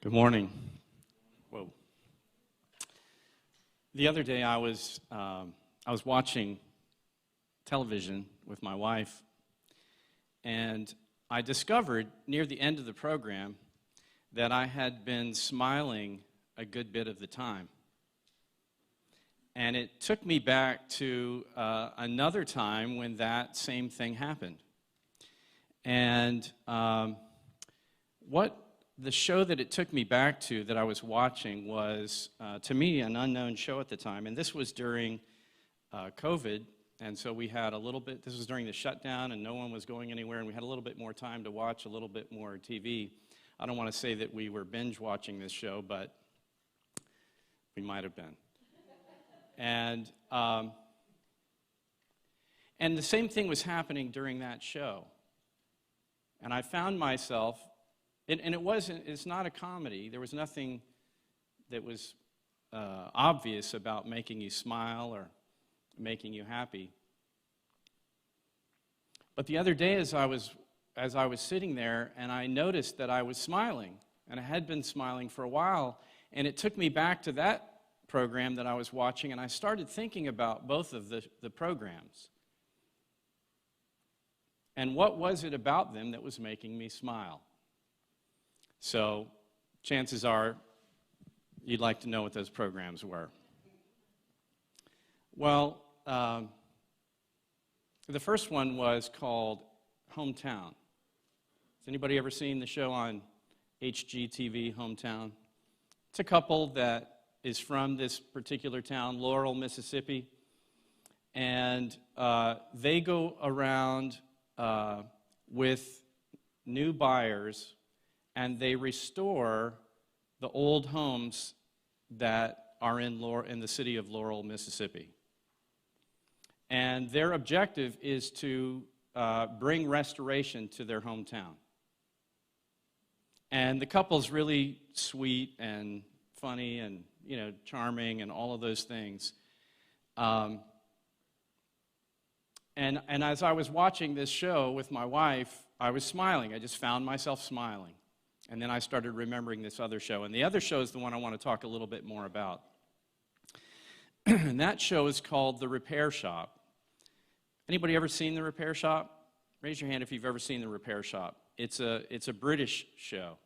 Good morning. Whoa. The other day I was watching television with my wife, and I discovered near the end of the program that I had been smiling a good bit of the time. And it took me back to another time when that same thing happened. And what the show that it took me back to that I was watching was, to me, an unknown show at the time. And this was during COVID, and so we had a little bit, this was during the shutdown, and no one was going anywhere, and we had a little bit more time to watch a little bit more TV. I don't want to say that we were binge watching this show, but we might have been. And the same thing was happening during that show. And I found myself, and it's not a comedy. There was nothing that was obvious about making you smile or making you happy. But the other day as I was sitting there, and I noticed that I was smiling, and I had been smiling for a while, and it took me back to that program that I was watching, and I started thinking about both of the programs. And what was it about them that was making me smile? So, chances are, you'd like to know what those programs were. Well, the first one was called Hometown. Has anybody ever seen the show on HGTV, Hometown? It's a couple that is from this particular town, Laurel, Mississippi, and they go around with new buyers, and they restore the old homes that are in the city of Laurel, Mississippi. And their objective is to bring restoration to their hometown. And the couple's really sweet and funny and, charming and all of those things. And as I was watching this show with my wife, I was smiling. I just found myself smiling. And then I started remembering this other show. And the other show is the one I want to talk a little bit more about. And that show is called The Repair Shop. Anybody ever seen The Repair Shop? Raise your hand if you've ever seen The Repair Shop. It's a British show.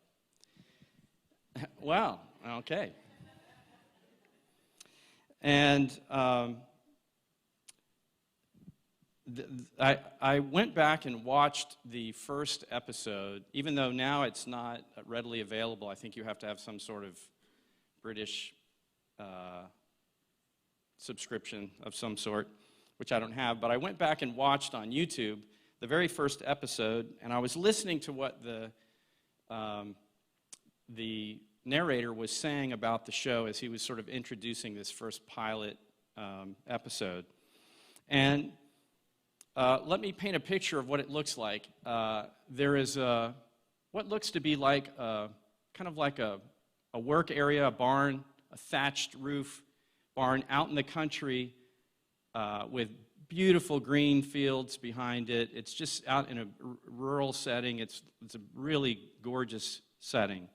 Well, okay. And I went back and watched the first episode, even though now it's not readily available. I think you have to have some sort of British subscription of some sort, which I don't have. But I went back and watched on YouTube the very first episode, and I was listening to what the narrator was saying about the show as he was sort of introducing this first pilot episode. And let me paint a picture of what it looks like. There is what looks to be like kind of like a work area, a barn, a thatched roof barn out in the country with beautiful green fields behind it. It's just out in a rural setting. It's a really gorgeous setting.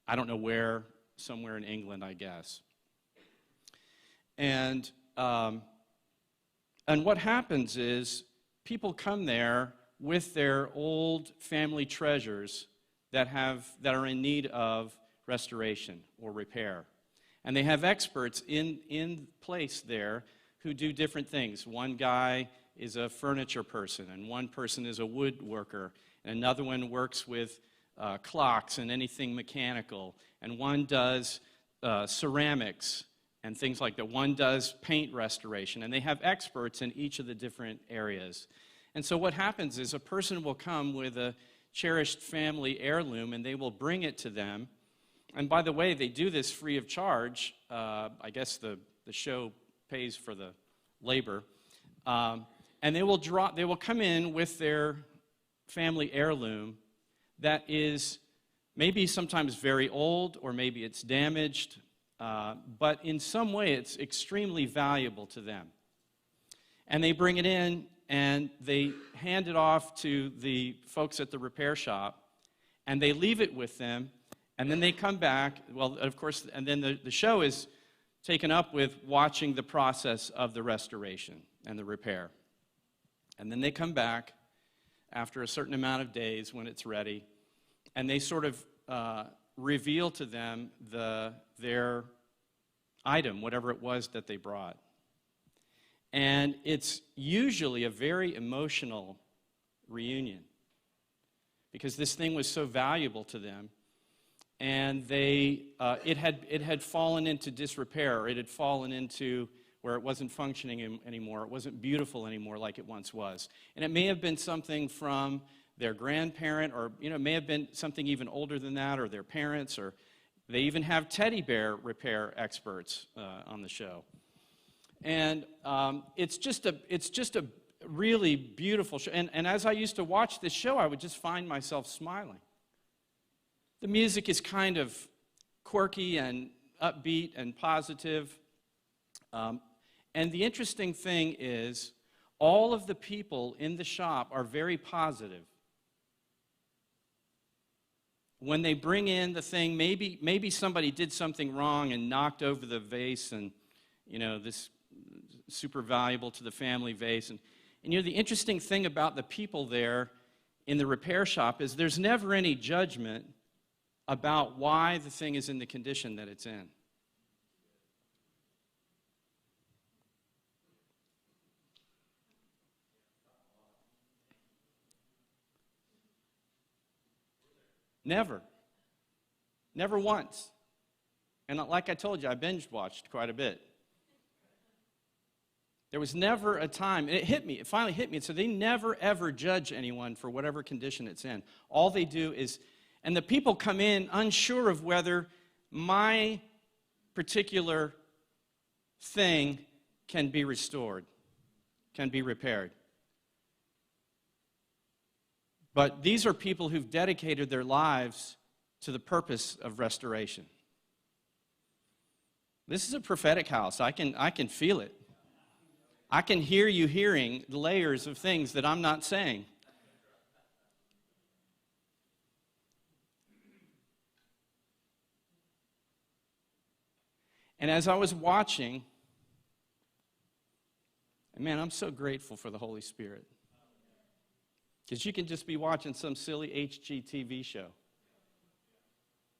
I don't know where, somewhere in England, I guess. And what happens is people come there with their old family treasures that are in need of restoration or repair. And they have experts in place there who do different things. One guy is a furniture person, and one person is a woodworker, and another one works with clocks and anything mechanical, and one does ceramics and things like that. One does paint restoration, and they have experts in each of the different areas. And so what happens is a person will come with a cherished family heirloom, and they will bring it to them. And by the way, they do this free of charge. I guess the show pays for the labor. And they will come in with their family heirloom that is maybe sometimes very old, or maybe it's damaged, but in some way it's extremely valuable to them. And they bring it in and they hand it off to the folks at the repair shop, and they leave it with them, And then they come back, well, of course, and then the show is taken up with watching the process of the restoration and the repair. And then they come back after a certain amount of days when it's ready, and they sort of reveal to them their item, whatever it was that they brought. And it's usually a very emotional reunion because this thing was so valuable to them, and it had fallen into disrepair, or it had fallen into where it wasn't functioning anymore. It wasn't beautiful anymore like it once was. And it may have been something from their grandparent, or it may have been something even older than that, or their parents, or they even have teddy bear repair experts on the show. And it's just a really beautiful show. And as I used to watch this show, I would just find myself smiling. The music is kind of quirky and upbeat and positive. And the interesting thing is, all of the people in the shop are very positive. When they bring in the thing, maybe somebody did something wrong and knocked over the vase, and this super valuable to the family vase. And the interesting thing about the people there in the repair shop is there's never any judgment about why the thing is in the condition that it's in. Never. Never once. And like I told you, I binge-watched quite a bit. There was never a time, and it finally hit me, and so they never, ever judge anyone for whatever condition it's in. All they do is, and the people come in unsure of whether my particular thing can be restored, can be repaired. But these are people who've dedicated their lives to the purpose of restoration. This is a prophetic house. I can feel it. I can hear you hearing the layers of things that I'm not saying. And as I was watching, and man, I'm so grateful for the Holy Spirit. Because you can just be watching some silly HGTV show,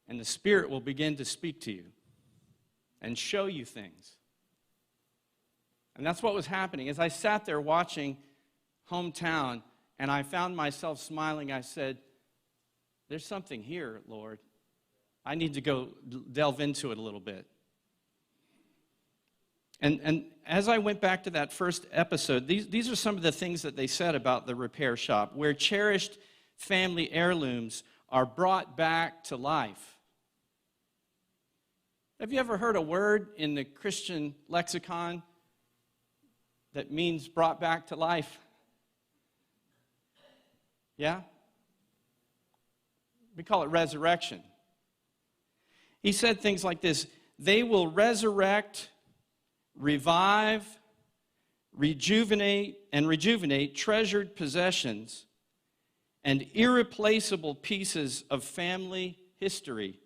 and the Spirit will begin to speak to you and show you things. And that's what was happening. As I sat there watching Hometown, and I found myself smiling, I said, there's something here, Lord. I need to go delve into it a little bit. And as I went back to that first episode, these are some of the things that they said about the repair shop, where cherished family heirlooms are brought back to life. Have you ever heard a word in the Christian lexicon that means brought back to life? Yeah? We call it resurrection. He said things like this: they will resurrect, revive, rejuvenate treasured possessions and irreplaceable pieces of family history,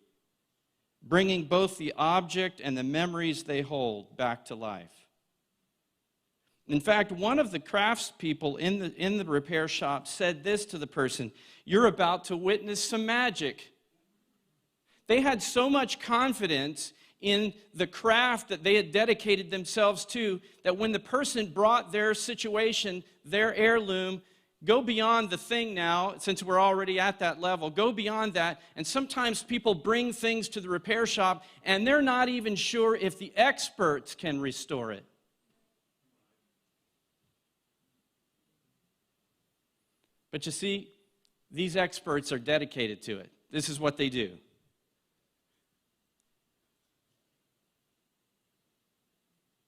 bringing both the object and the memories they hold back to life. In fact, one of the craftspeople in the repair shop said this to the person: "You're about to witness some magic." They had so much confidence in the craft that they had dedicated themselves to, that when the person brought their situation, their heirloom, go beyond the thing now, since we're already at that level, go beyond that. And sometimes people bring things to the repair shop, and they're not even sure if the experts can restore it. But you see, these experts are dedicated to it. This is what they do.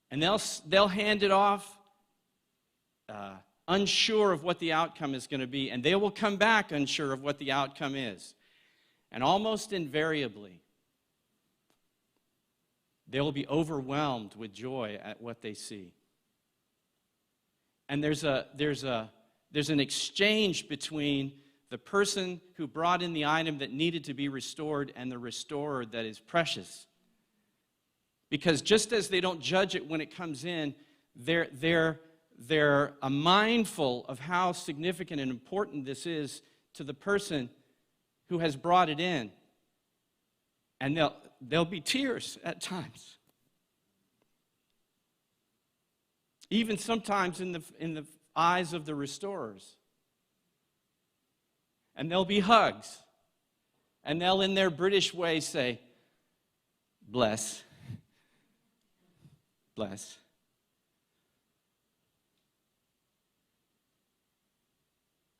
And they'll hand it off unsure of what the outcome is going to be, and they will come back unsure of what the outcome is. And almost invariably, they will be overwhelmed with joy at what they see. And there's an exchange between the person who brought in the item that needed to be restored and the restorer that is precious. Because just as they don't judge it when it comes in, they're mindful of how significant and important this is to the person who has brought it in. And there'll be tears at times. Even sometimes in the eyes of the restorers. And there'll be hugs. And they'll, in their British way, say, bless. Bless.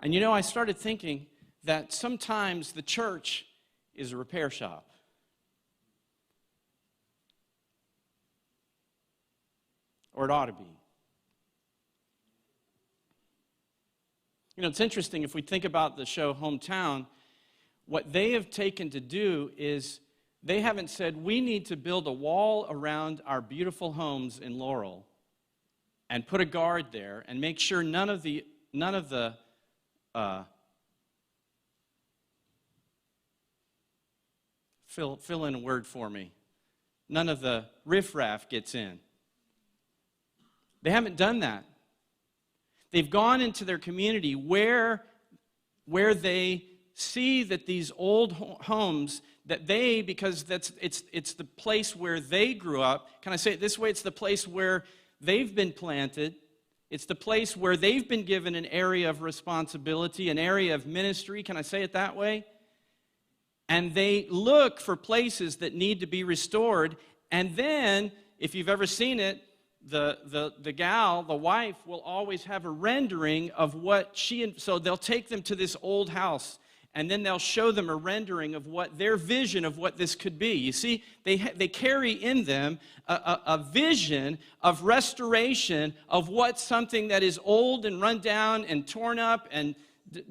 And you know, I started thinking that sometimes the church is a repair shop. Or it ought to be. You know, it's interesting, if we think about the show Hometown, what they have taken to do is they haven't said, we need to build a wall around our beautiful homes in Laurel and put a guard there and make sure none of the fill in a word for me. None of the riffraff gets in. They haven't done that. They've gone into their community where they see that these old homes, that they, because it's the place where they grew up. Can I say it this way? It's the place where they've been planted. It's the place where they've been given an area of responsibility, an area of ministry. Can I say it that way? And they look for places that need to be restored. And then, if you've ever seen it, the gal, the wife, will always have a rendering of what so they'll take them to this old house, and then they'll show them a rendering of what their vision of what this could be. You see, they carry in them a vision of restoration of what something that is old and run down and torn up and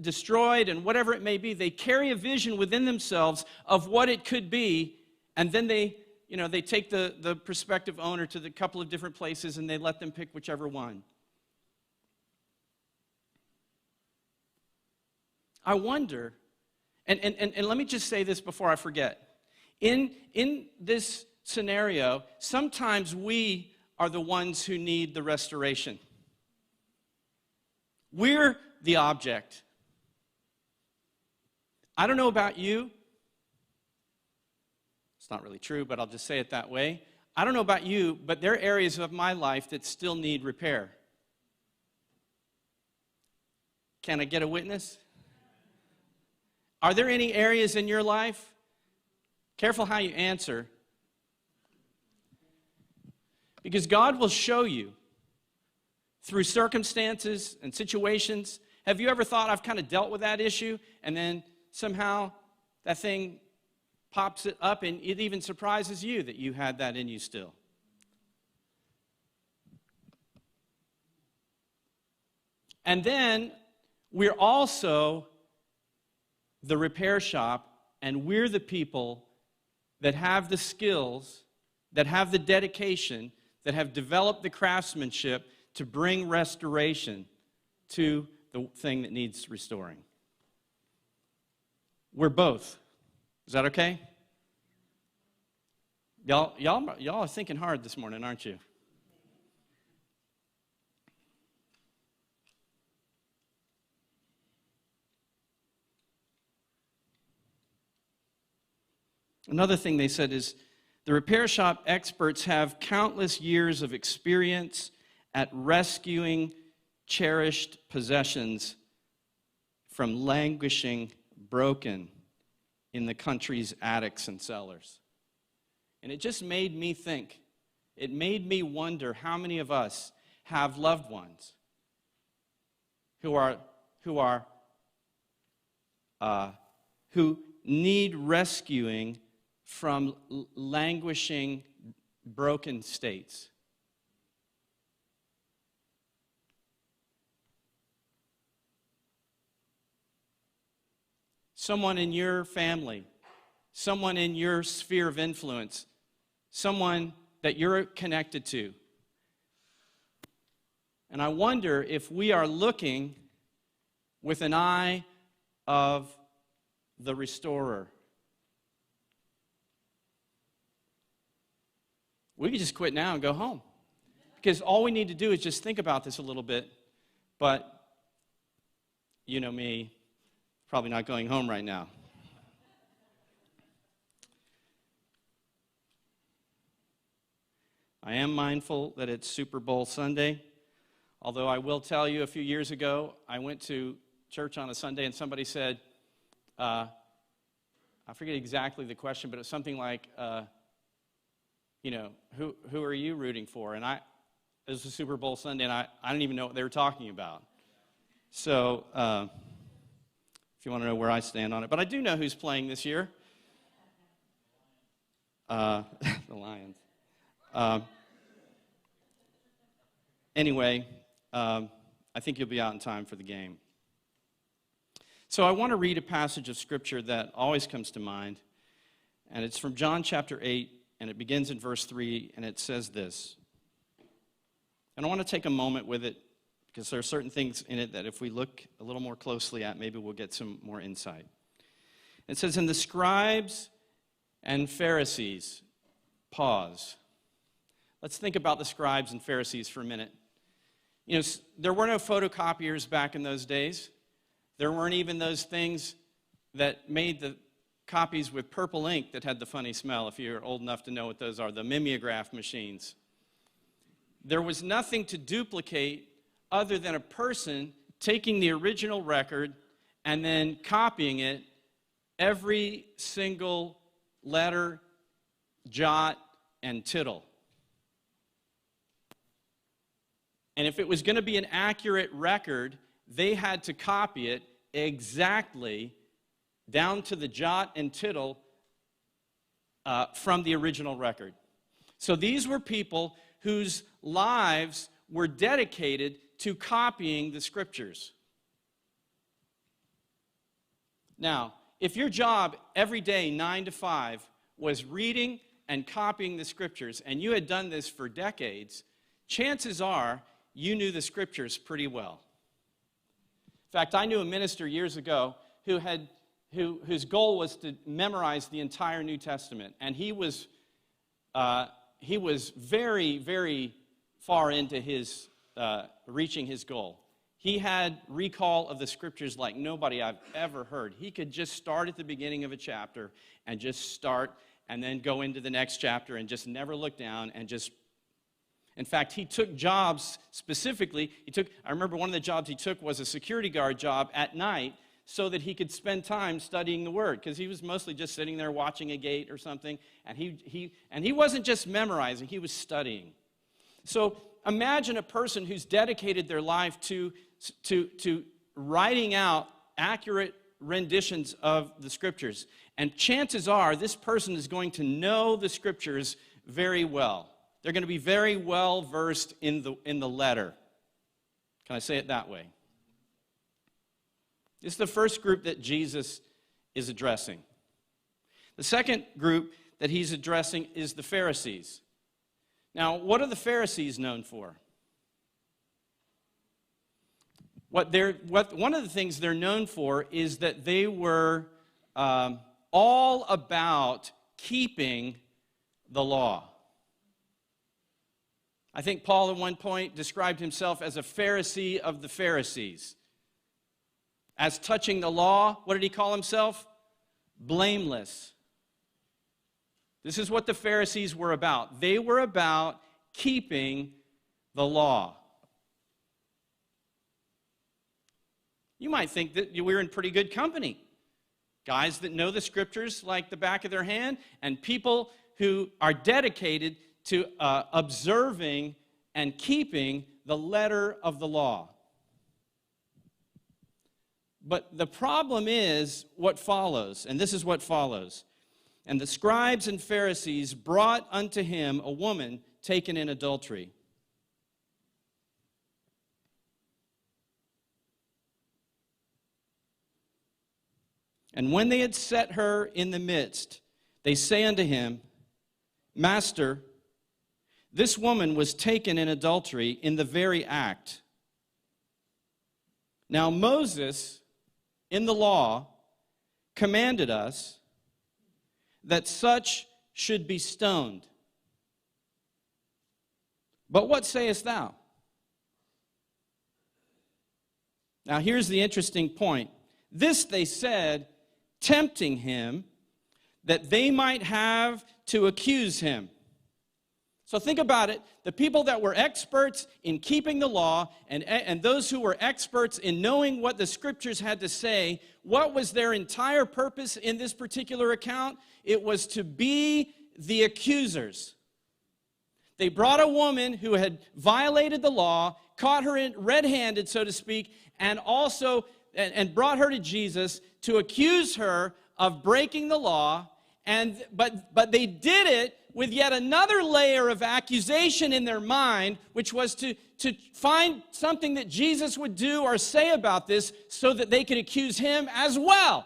destroyed and whatever it may be. They carry a vision within themselves of what it could be, and then they take the prospective owner to the couple of different places and they let them pick whichever one. I wonder, and let me just say this before I forget. In this scenario, sometimes we are the ones who need the restoration. We're the object. I don't know about you. It's not really true, but I'll just say it that way. I don't know about you, but there are areas of my life that still need repair. Can I get a witness? Are there any areas in your life? Careful how you answer. Because God will show you through circumstances and situations. Have you ever thought, I've kind of dealt with that issue, and then somehow that thing pops it up, and it even surprises you that you had that in you still. And then we're also the repair shop, and we're the people that have the skills, that have the dedication, that have developed the craftsmanship to bring restoration to the thing that needs restoring. We're both. Is that okay? Y'all are thinking hard this morning, aren't you? Another thing they said is the repair shop experts have countless years of experience at rescuing cherished possessions from languishing, broken in the country's attics and cellars. And it just made me think. It made me wonder how many of us have loved ones who need rescuing from languishing, broken states. Someone in your family, someone in your sphere of influence, someone that you're connected to. And I wonder if we are looking with an eye of the restorer. We could just quit now and go home. Because all we need to do is just think about this a little bit. But, you know me, probably not going home right now. I am mindful that it's Super Bowl Sunday. Although I will tell you, a few years ago, I went to church on a Sunday and somebody said, I forget exactly the question, but it was something like, who are you rooting for? And it was a Super Bowl Sunday, and I didn't even know what they were talking about. So, if you want to know where I stand on it. But I do know who's playing this year. The Lions. Anyway, I think you'll be out in time for the game. So I want to read a passage of Scripture that always comes to mind, and it's from John chapter 8, and it begins in verse 3, and it says this. And I want to take a moment with it, because there are certain things in it that if we look a little more closely at, maybe we'll get some more insight. It says, "And the scribes and Pharisees," pause. Let's think about the scribes and Pharisees for a minute. You know, there were no photocopiers back in those days. There weren't even those things that made the copies with purple ink that had the funny smell, if you're old enough to know what those are, the mimeograph machines. There was nothing to duplicate other than a person taking the original record and then copying it, every single letter, jot, and tittle. And if it was going to be an accurate record, they had to copy it exactly down to the jot and tittle from the original record. So these were people whose lives were dedicated to copying the Scriptures. Now, if your job every day, 9 to 5, was reading and copying the Scriptures, and you had done this for decades, chances are you knew the Scriptures pretty well. In fact, I knew a minister years ago whose goal was to memorize the entire New Testament, and he was very, very far into his reaching his goal. He had recall of the Scriptures like nobody I've ever heard. He could just start at the beginning of a chapter and just start and then go into the next chapter and just never look down and just. In fact, he took jobs specifically. I remember one of the jobs he took was a security guard job at night so that he could spend time studying the Word, because he was mostly just sitting there watching a gate or something, and he wasn't just memorizing, he was studying. So imagine a person who's dedicated their life to writing out accurate renditions of the Scriptures. And chances are this person is going to know the Scriptures very well. They're going to be very well versed in the letter. Can I say it that way? This is the first group that Jesus is addressing. The second group that he's addressing is the Pharisees. Now, what are the Pharisees known for? One of the things they're known for is that they were all about keeping the law. I think Paul at one point described himself as a Pharisee of the Pharisees. As touching the law, what did he call himself? Blameless. This is what the Pharisees were about. They were about keeping the law. You might think that we're in pretty good company. Guys that know the Scriptures like the back of their hand, and people who are dedicated to observing and keeping the letter of the law. But the problem is what follows, and this is what follows. "And the scribes and Pharisees brought unto him a woman taken in adultery. And when they had set her in the midst, they say unto him, Master, this woman was taken in adultery in the very act. Now Moses in the law commanded us that such should be stoned. But what sayest thou? Now here's the interesting point. This they said, tempting him, that they might have to accuse him. So think about it. The people that were experts in keeping the law and those who were experts in knowing what the scriptures had to say, what was their entire purpose in this particular account? It was to be the accusers. They brought a woman who had violated the law, caught her in red-handed, so to speak, and also and brought her to Jesus to accuse her of breaking the law. But they did it with yet another layer of accusation in their mind, which was to find something that Jesus would do or say about this so that they could accuse him as well.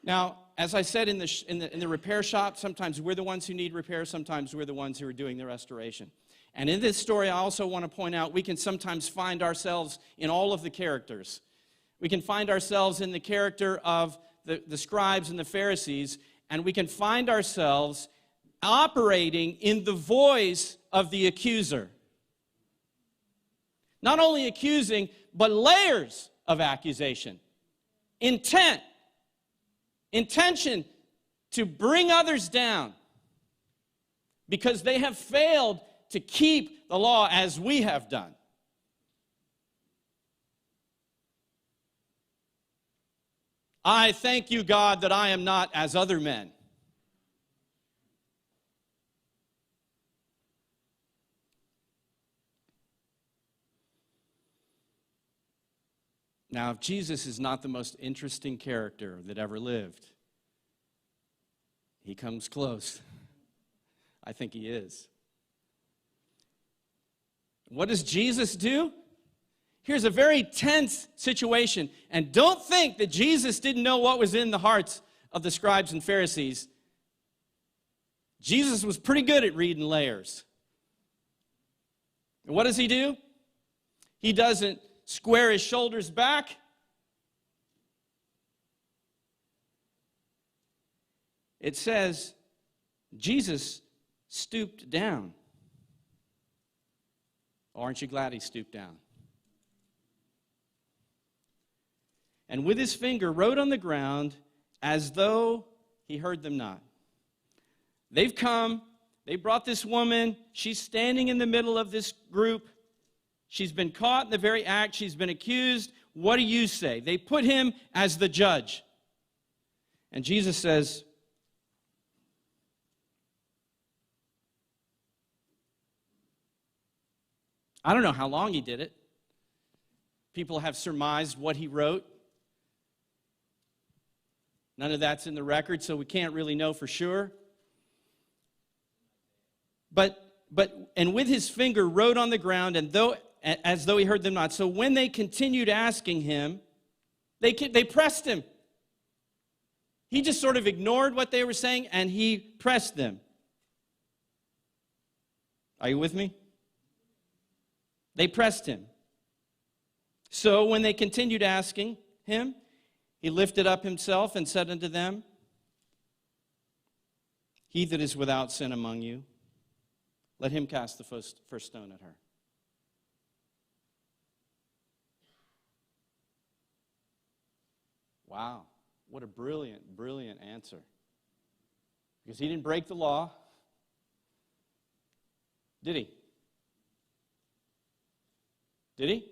Now, as I said in the repair shop, sometimes we're the ones who need repair, sometimes we're the ones who are doing the restoration. And in this story, I also want to point out we can sometimes find ourselves in all of the characters. We can find ourselves in the character of the scribes and the Pharisees, and we can find ourselves operating in the voice of the accuser. Not only accusing, but layers of accusation. Intention to bring others down because they have failed to keep the law as we have done. I thank you, God, that I am not as other men. Now, if Jesus is not the most interesting character that ever lived, he comes close. I think he is. What does Jesus do? Here's a very tense situation. And don't think that Jesus didn't know what was in the hearts of the scribes and Pharisees. Jesus was pretty good at reading layers. And what does he do? He doesn't square his shoulders back. It says, Jesus stooped down. Aren't you glad he stooped down? And with his finger wrote on the ground as though he heard them not. They've come, they brought this woman, she's standing in the middle of this group. She's been caught in the very act. She's been accused. What do you say? They put him as the judge. And Jesus says, I don't know how long he did it. People have surmised what he wrote. None of that's in the record, so we can't really know for sure. And with his finger wrote on the ground, as though he heard them not. So when they continued asking him, they pressed him. He just sort of ignored what they were saying, and he pressed them. Are you with me? They pressed him. So when they continued asking him, he lifted up himself and said unto them, He that is without sin among you, let him cast the first stone at her. Wow, what a brilliant, brilliant answer. Because he didn't break the law, did he? Did he?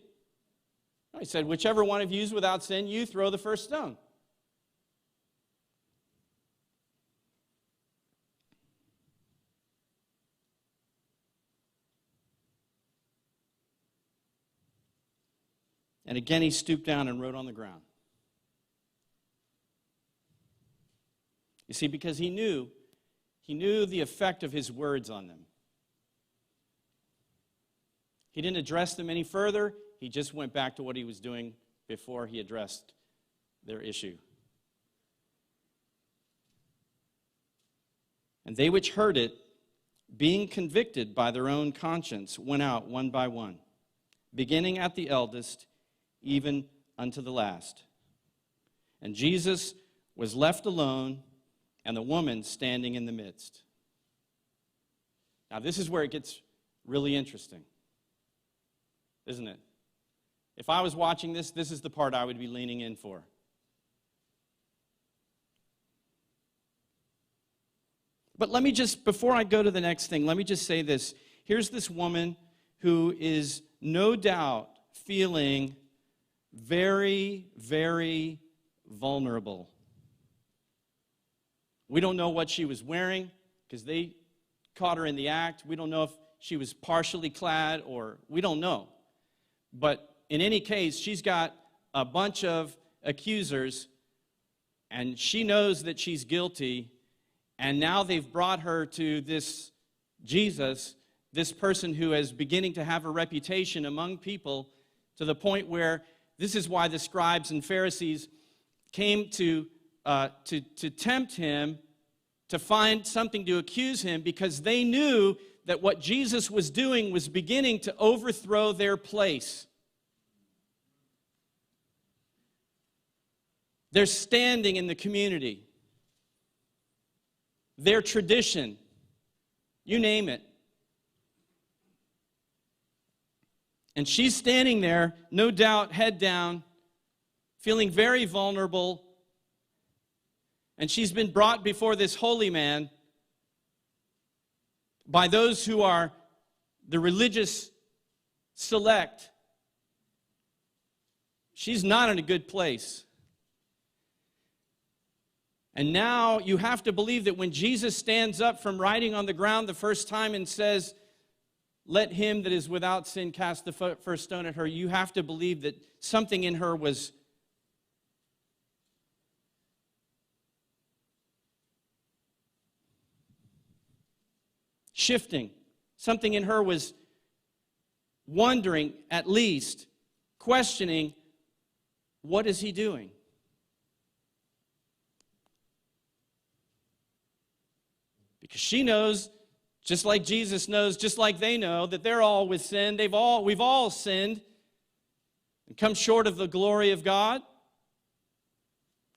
No, he said, whichever one of you is without sin, you throw the first stone. And again he stooped down and wrote on the ground. You see, because he knew the effect of his words on them. He didn't address them any further. He just went back to what he was doing before he addressed their issue. And they which heard it, being convicted by their own conscience, went out one by one, beginning at the eldest, even unto the last. And Jesus was left alone, and the woman standing in the midst. Now, this is where it gets really interesting, isn't it? If I was watching this, this is the part I would be leaning in for. But let me just, before I go to the next thing, let me just say this. Here's this woman who is no doubt feeling very, very vulnerable. We don't know what she was wearing because they caught her in the act. We don't know if she was partially clad or we don't know. But in any case, she's got a bunch of accusers and she knows that she's guilty. And now they've brought her to this Jesus, this person who is beginning to have a reputation among people to the point where this is why the scribes and Pharisees came to tempt him, to find something to accuse him, because they knew that what Jesus was doing was beginning to overthrow their place. Their standing in the community. Their tradition, you name it. And she's standing there, no doubt, head down, feeling very vulnerable. And she's been brought before this holy man by those who are the religious select. She's not in a good place. And now you have to believe that when Jesus stands up from writing on the ground the first time and says, "Let him that is without sin cast the first stone at her," you have to believe that something in her was shifting. Something in her was wondering, at least, questioning, what is he doing? Because she knows, just like Jesus knows, just like they know, that they're all with sin. We've all sinned and come short of the glory of God.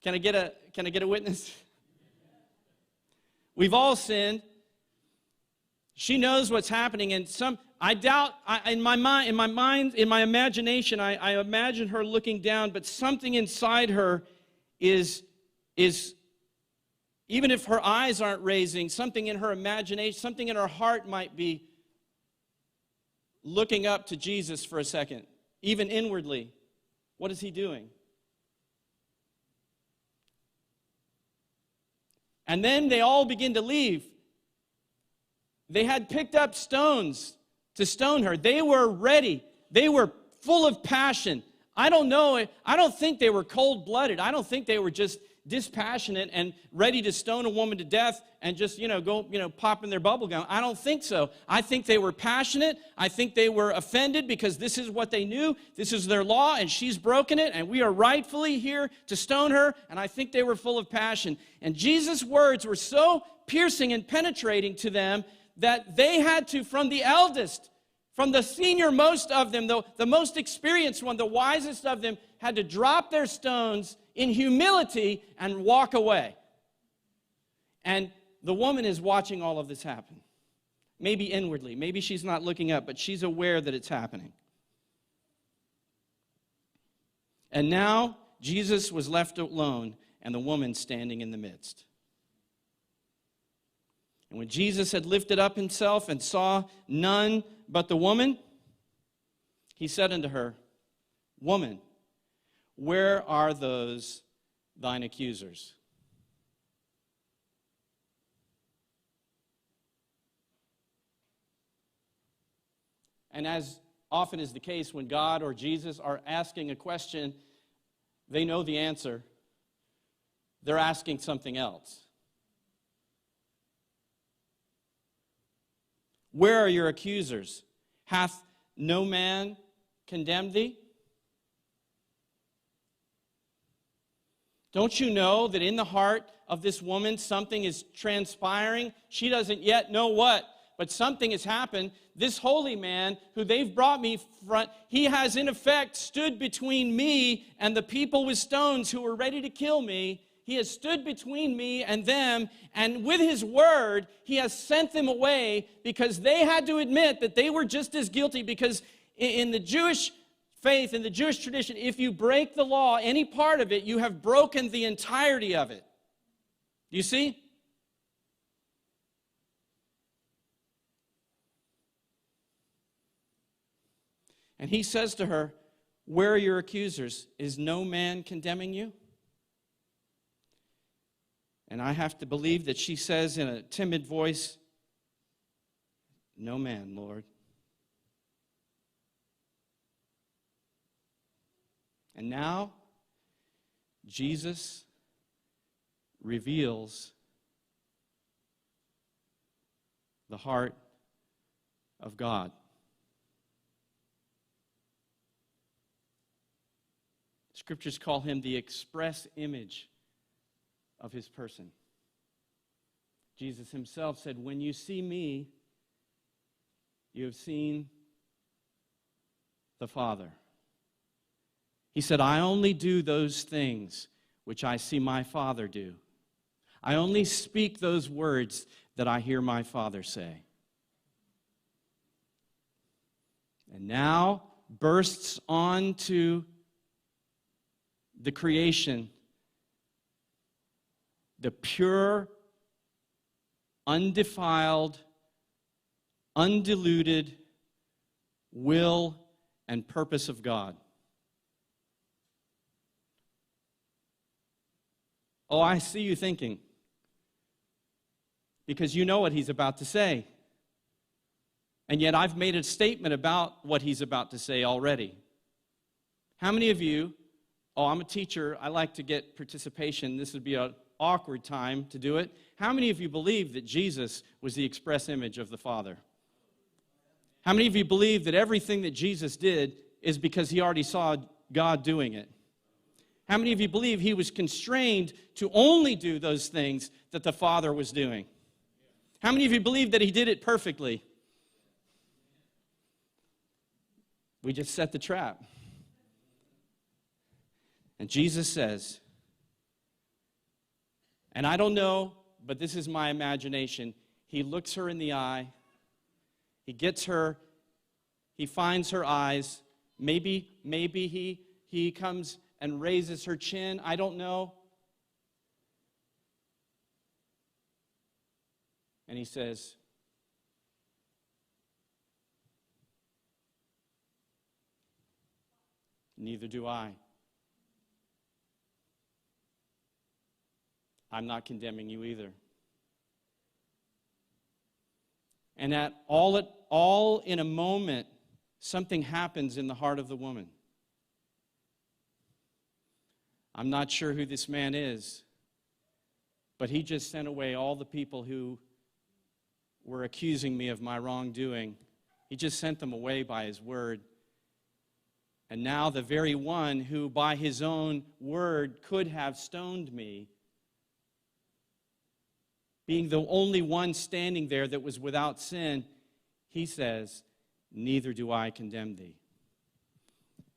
Can I get a witness? We've all sinned. She knows what's happening, and I doubt, in my imagination, I imagine her looking down, but something inside her is even if her eyes aren't raising, something in her imagination, something in her heart might be looking up to Jesus for a second, even inwardly. What is he doing? And then they all begin to leave. They had picked up stones to stone her. They were ready. They were full of passion. I don't think they were cold-blooded. I don't think they were just dispassionate and ready to stone a woman to death and just, go, pop in their bubble gum. I don't think so. I think they were passionate. I think they were offended because this is what they knew. This is their law, and she's broken it, and we are rightfully here to stone her, and I think they were full of passion. And Jesus' words were so piercing and penetrating to them that they had to, from the eldest, from the senior most of them, the most experienced one, the wisest of them, had to drop their stones in humility and walk away. And the woman is watching all of this happen. Maybe inwardly. Maybe she's not looking up, but she's aware that it's happening. And now Jesus was left alone, and the woman standing in the midst. And when Jesus had lifted up himself and saw none but the woman, he said unto her, "Woman, where are those thine accusers?" And as often is the case when God or Jesus are asking a question, they know the answer. They're asking something else. Where are your accusers? Hath no man condemned thee? Don't you know that in the heart of this woman something is transpiring? She doesn't yet know what, but something has happened. This holy man who they've brought me front, he has in effect stood between me and the people with stones who were ready to kill me. He has stood between me and them, and with his word, he has sent them away because they had to admit that they were just as guilty, because in the Jewish faith, in the Jewish tradition, if you break the law, any part of it, you have broken the entirety of it. You see? And he says to her, "Where are your accusers? Is no man condemning you?" And I have to believe that she says in a timid voice, "No man, Lord." And now, Jesus reveals the heart of God. Scriptures call him the express image of his person. Jesus himself said, "When you see me, you have seen the Father." He said, "I only do those things which I see my Father do. I only speak those words that I hear my Father say." And now bursts onto the creation the pure, undefiled, undiluted will and purpose of God. Oh, I see you thinking, because you know what he's about to say. And yet I've made a statement about what he's about to say already. How many of you, I'm a teacher, I like to get participation, this would be an awkward time to do it. How many of you believe that Jesus was the express image of the Father? How many of you believe that everything that Jesus did is because he already saw God doing it? How many of you believe he was constrained to only do those things that the Father was doing? How many of you believe that he did it perfectly? We just set the trap. And Jesus says, and I don't know, but this is my imagination, he looks her in the eye, he gets her, he finds her eyes, maybe he comes and raises her chin, I don't know. And he says, "Neither do I. I'm not condemning you either." And all in a moment, something happens in the heart of the woman. I'm not sure who this man is, but he just sent away all the people who were accusing me of my wrongdoing. He just sent them away by his word. And now the very one who by his own word could have stoned me, being the only one standing there that was without sin, he says, "Neither do I condemn thee."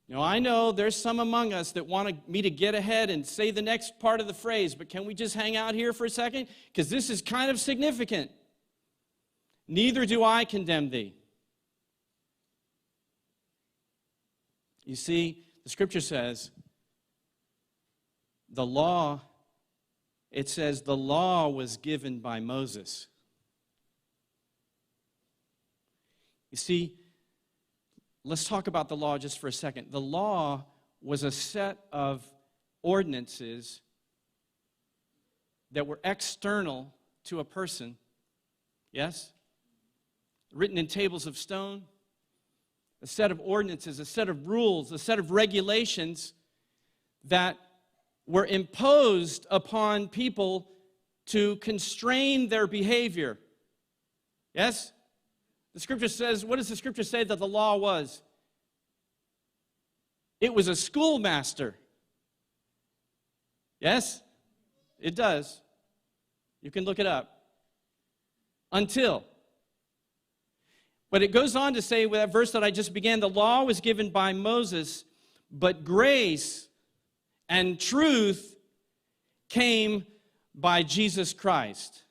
Now, I know there's some among us that want me to get ahead and say the next part of the phrase, but can we just hang out here for a second? Because this is kind of significant. Neither do I condemn thee. You see, the scripture says, the law was given by Moses. You see, let's talk about the law just for a second. The law was a set of ordinances that were external to a person. Yes? Written in tables of stone. A set of ordinances, a set of rules, a set of regulations that were imposed upon people to constrain their behavior. Yes? The scripture says, what does the scripture say that the law was? It was a schoolmaster. Yes, it does. You can look it up. Until. But it goes on to say, with that verse that I just began, the law was given by Moses, but grace and truth came by Jesus Christ.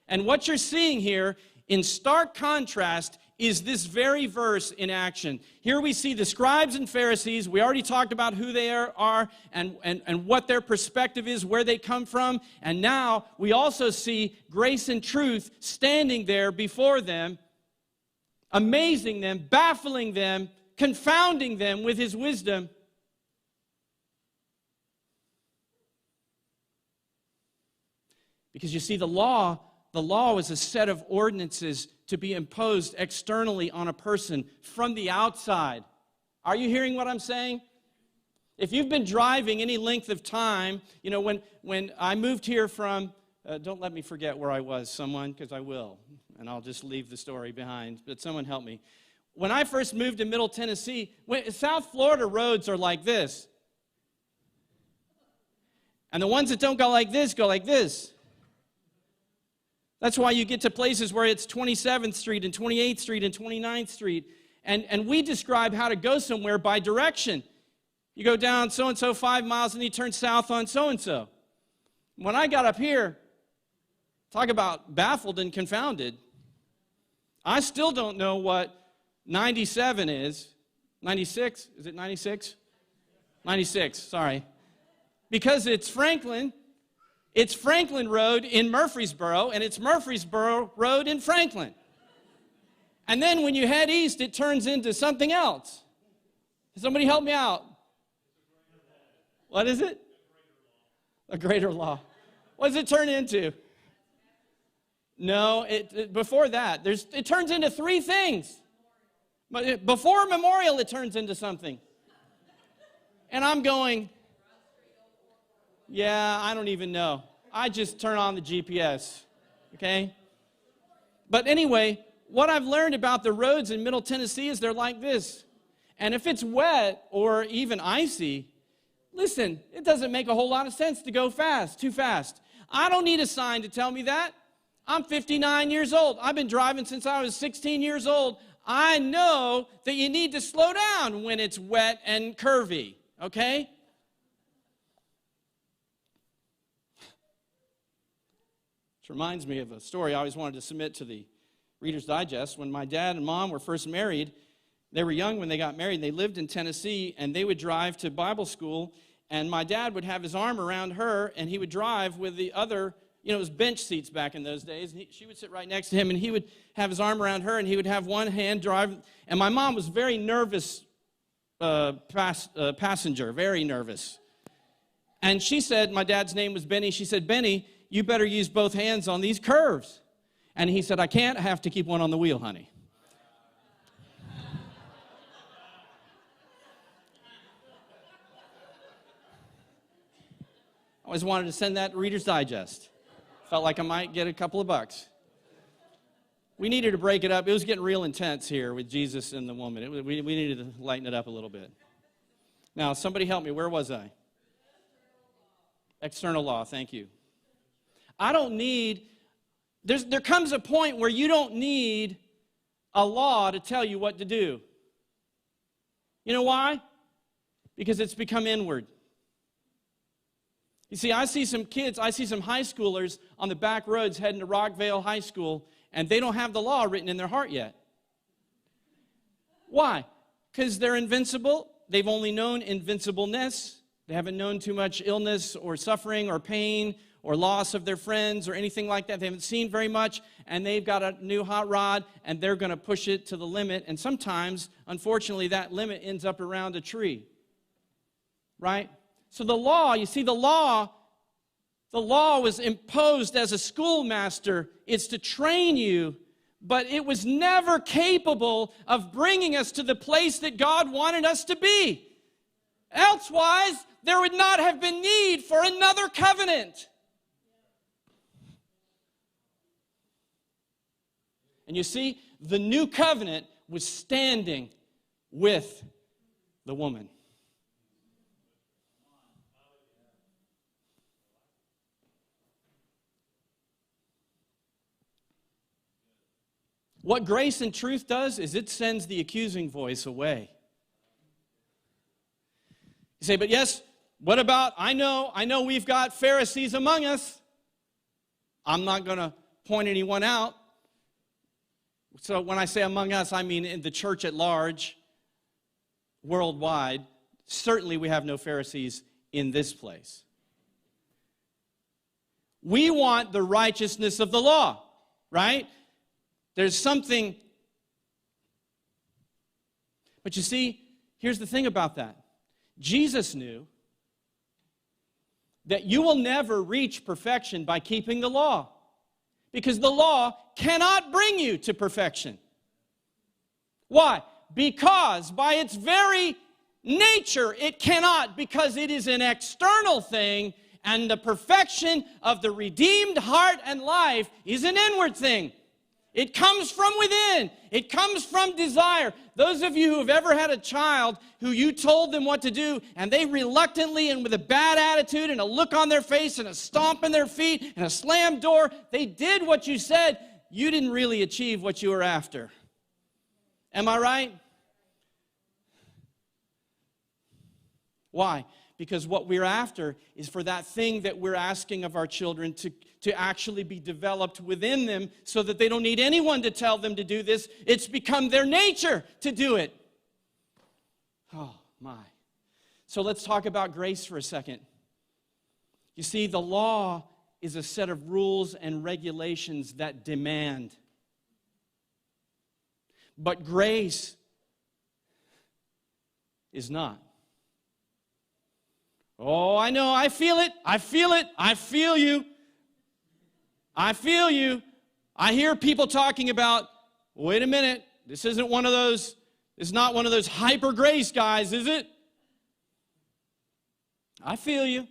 And what you're seeing here, in stark contrast, is this very verse in action. Here we see the scribes and Pharisees. We already talked about who they are and what their perspective is, where they come from. And now we also see grace and truth standing there before them, amazing them, baffling them, confounding them with his wisdom. Because you see, the law is a set of ordinances to be imposed externally on a person from the outside. Are you hearing what I'm saying? If you've been driving any length of time, you know, when I moved here from, don't let me forget where I was, someone, because I will, and I'll just leave the story behind, but someone help me. When I first moved to Middle Tennessee, South Florida roads are like this. And the ones that don't go like this go like this. That's why you get to places where it's 27th Street and 28th Street and 29th Street. And we describe how to go somewhere by direction. You go down so-and-so 5 miles and you turn south on so-and-so. When I got up here, talk about baffled and confounded, I still don't know what 97 is. 96? Is it 96? 96, sorry. Because it's Franklin. It's Franklin Road in Murfreesboro, and it's Murfreesboro Road in Franklin. And then when you head east, it turns into something else. Somebody help me out. What is it? A greater law. What does it turn into? No, before that, it turns into three things. But before Memorial, it turns into something. And I'm going, yeah, I don't even know. I just turn on the GPS, okay? But anyway, what I've learned about the roads in Middle Tennessee is they're like this. And if it's wet or even icy, listen, it doesn't make a whole lot of sense to go too fast. I don't need a sign to tell me that. I'm 59 years old. I've been driving since I was 16 years old. I know that you need to slow down when it's wet and curvy, okay? Which reminds me of a story I always wanted to submit to the Reader's Digest. When my dad and mom were first married, they were young when they got married. They lived in Tennessee, and they would drive to Bible school, and my dad would have his arm around her, and he would drive with the other, you know, it was bench seats back in those days. She would sit right next to him, and he would have his arm around her, and he would have one hand drive. And my mom was very nervous passenger, very nervous. And she said, my dad's name was Benny, she said, Benny, you better use both hands on these curves. And he said, I can't, I have to keep one on the wheel, honey. I always wanted to send that to Reader's Digest. Felt like I might get a couple of bucks. We needed to break it up. It was getting real intense here with Jesus and the woman. We needed to lighten it up a little bit. Now, somebody help me. Where was I? External law, thank you. I don't need, there comes a point where you don't need a law to tell you what to do. You know why? Because it's become inward. You see, I see some kids, I see some high schoolers on the back roads heading to Rockvale High School, and they don't have the law written in their heart yet. Why? Because they're invincible. They've only known invincibleness. They haven't known too much illness or suffering or pain or loss of their friends or anything like that. They haven't seen very much, and they've got a new hot rod, and they're going to push it to the limit. And sometimes, unfortunately, that limit ends up around a tree. Right? So the law, you see, the law was imposed as a schoolmaster. It's to train you, but it was never capable of bringing us to the place that God wanted us to be. Elsewise, there would not have been need for another covenant. And you see, the new covenant was standing with the woman. What grace and truth does is it sends the accusing voice away. You say, but yes, what about, I know we've got Pharisees among us. I'm not going to point anyone out. So when I say among us, I mean in the church at large, worldwide. Certainly we have no Pharisees in this place. We want the righteousness of the law, right? There's something. But you see, here's the thing about that. Jesus knew that you will never reach perfection by keeping the law, because the law cannot bring you to perfection. Why? Because by its very nature it cannot, because it is an external thing, and the perfection of the redeemed heart and life is an inward thing. It comes from within. It comes from desire. Those of you who have ever had a child who you told them what to do, and they reluctantly and with a bad attitude and a look on their face and a stomp in their feet and a slammed door, they did what you said, you didn't really achieve what you were after. Am I right? Why? Because what we're after is for that thing that we're asking of our children to actually be developed within them, so that they don't need anyone to tell them to do this. It's become their nature to do it. Oh, my. So let's talk about grace for a second. You see, the law is a set of rules and regulations that demand. But grace is not. Oh, I know, I feel it, I feel it, I feel you. I feel you. I hear people talking about, wait a minute, this isn't one of those, it's not one of those hyper grace guys, is it? I feel you.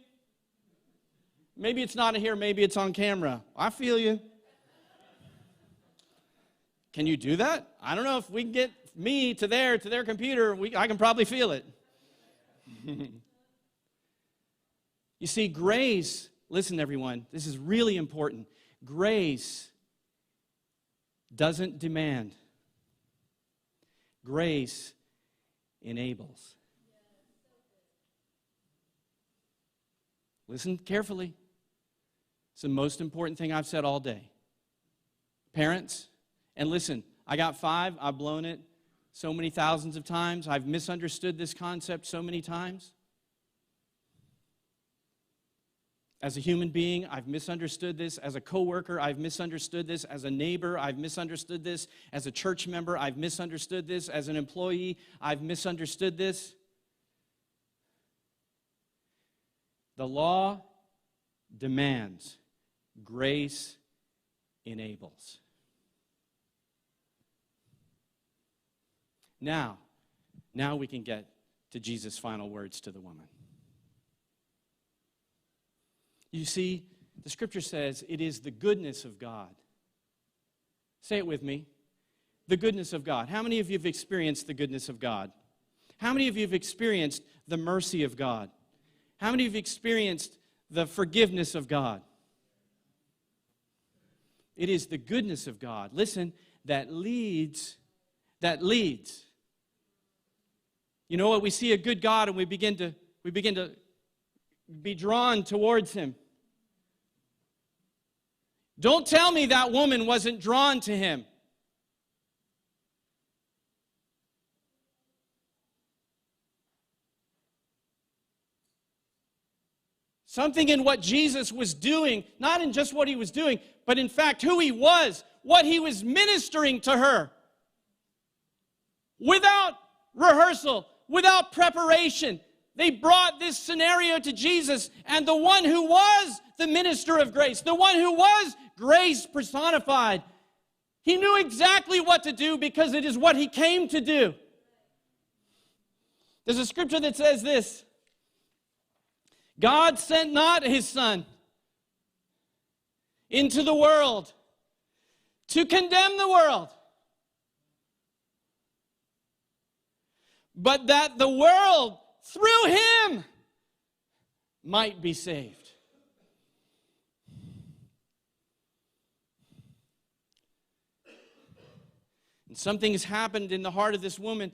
Maybe it's not here, maybe it's on camera. I feel you. Can you do that? I don't know if we can get me to their computer, I can probably feel it. You see, grace, listen everyone, this is really important. Grace doesn't demand. Grace enables. Listen carefully. It's the most important thing I've said all day. Parents, and listen, I got 5, I've blown it so many thousands of times. I've misunderstood this concept so many times. As a human being, I've misunderstood this. As a coworker, I've misunderstood this. As a neighbor, I've misunderstood this. As a church member, I've misunderstood this. As an employee, I've misunderstood this. The law demands. Grace enables. Now we can get to Jesus' final words to the woman. You see, the scripture says it is the goodness of God. Say it with me. The goodness of God. How many of you have experienced the goodness of God? How many of you have experienced the mercy of God? How many of you have experienced the forgiveness of God? It is the goodness of God, listen, that leads. You know what? We see a good God and we begin to be drawn towards him. Don't tell me that woman wasn't drawn to him. Something in what Jesus was doing, not in just what he was doing, but in fact who he was, what he was ministering to her. Without rehearsal, without preparation. They brought this scenario to Jesus, and the one who was the minister of grace, the one who was grace personified, he knew exactly what to do because it is what he came to do. There's a scripture that says this: God sent not his Son into the world to condemn the world, but that the world through him might be saved. And something has happened in the heart of this woman.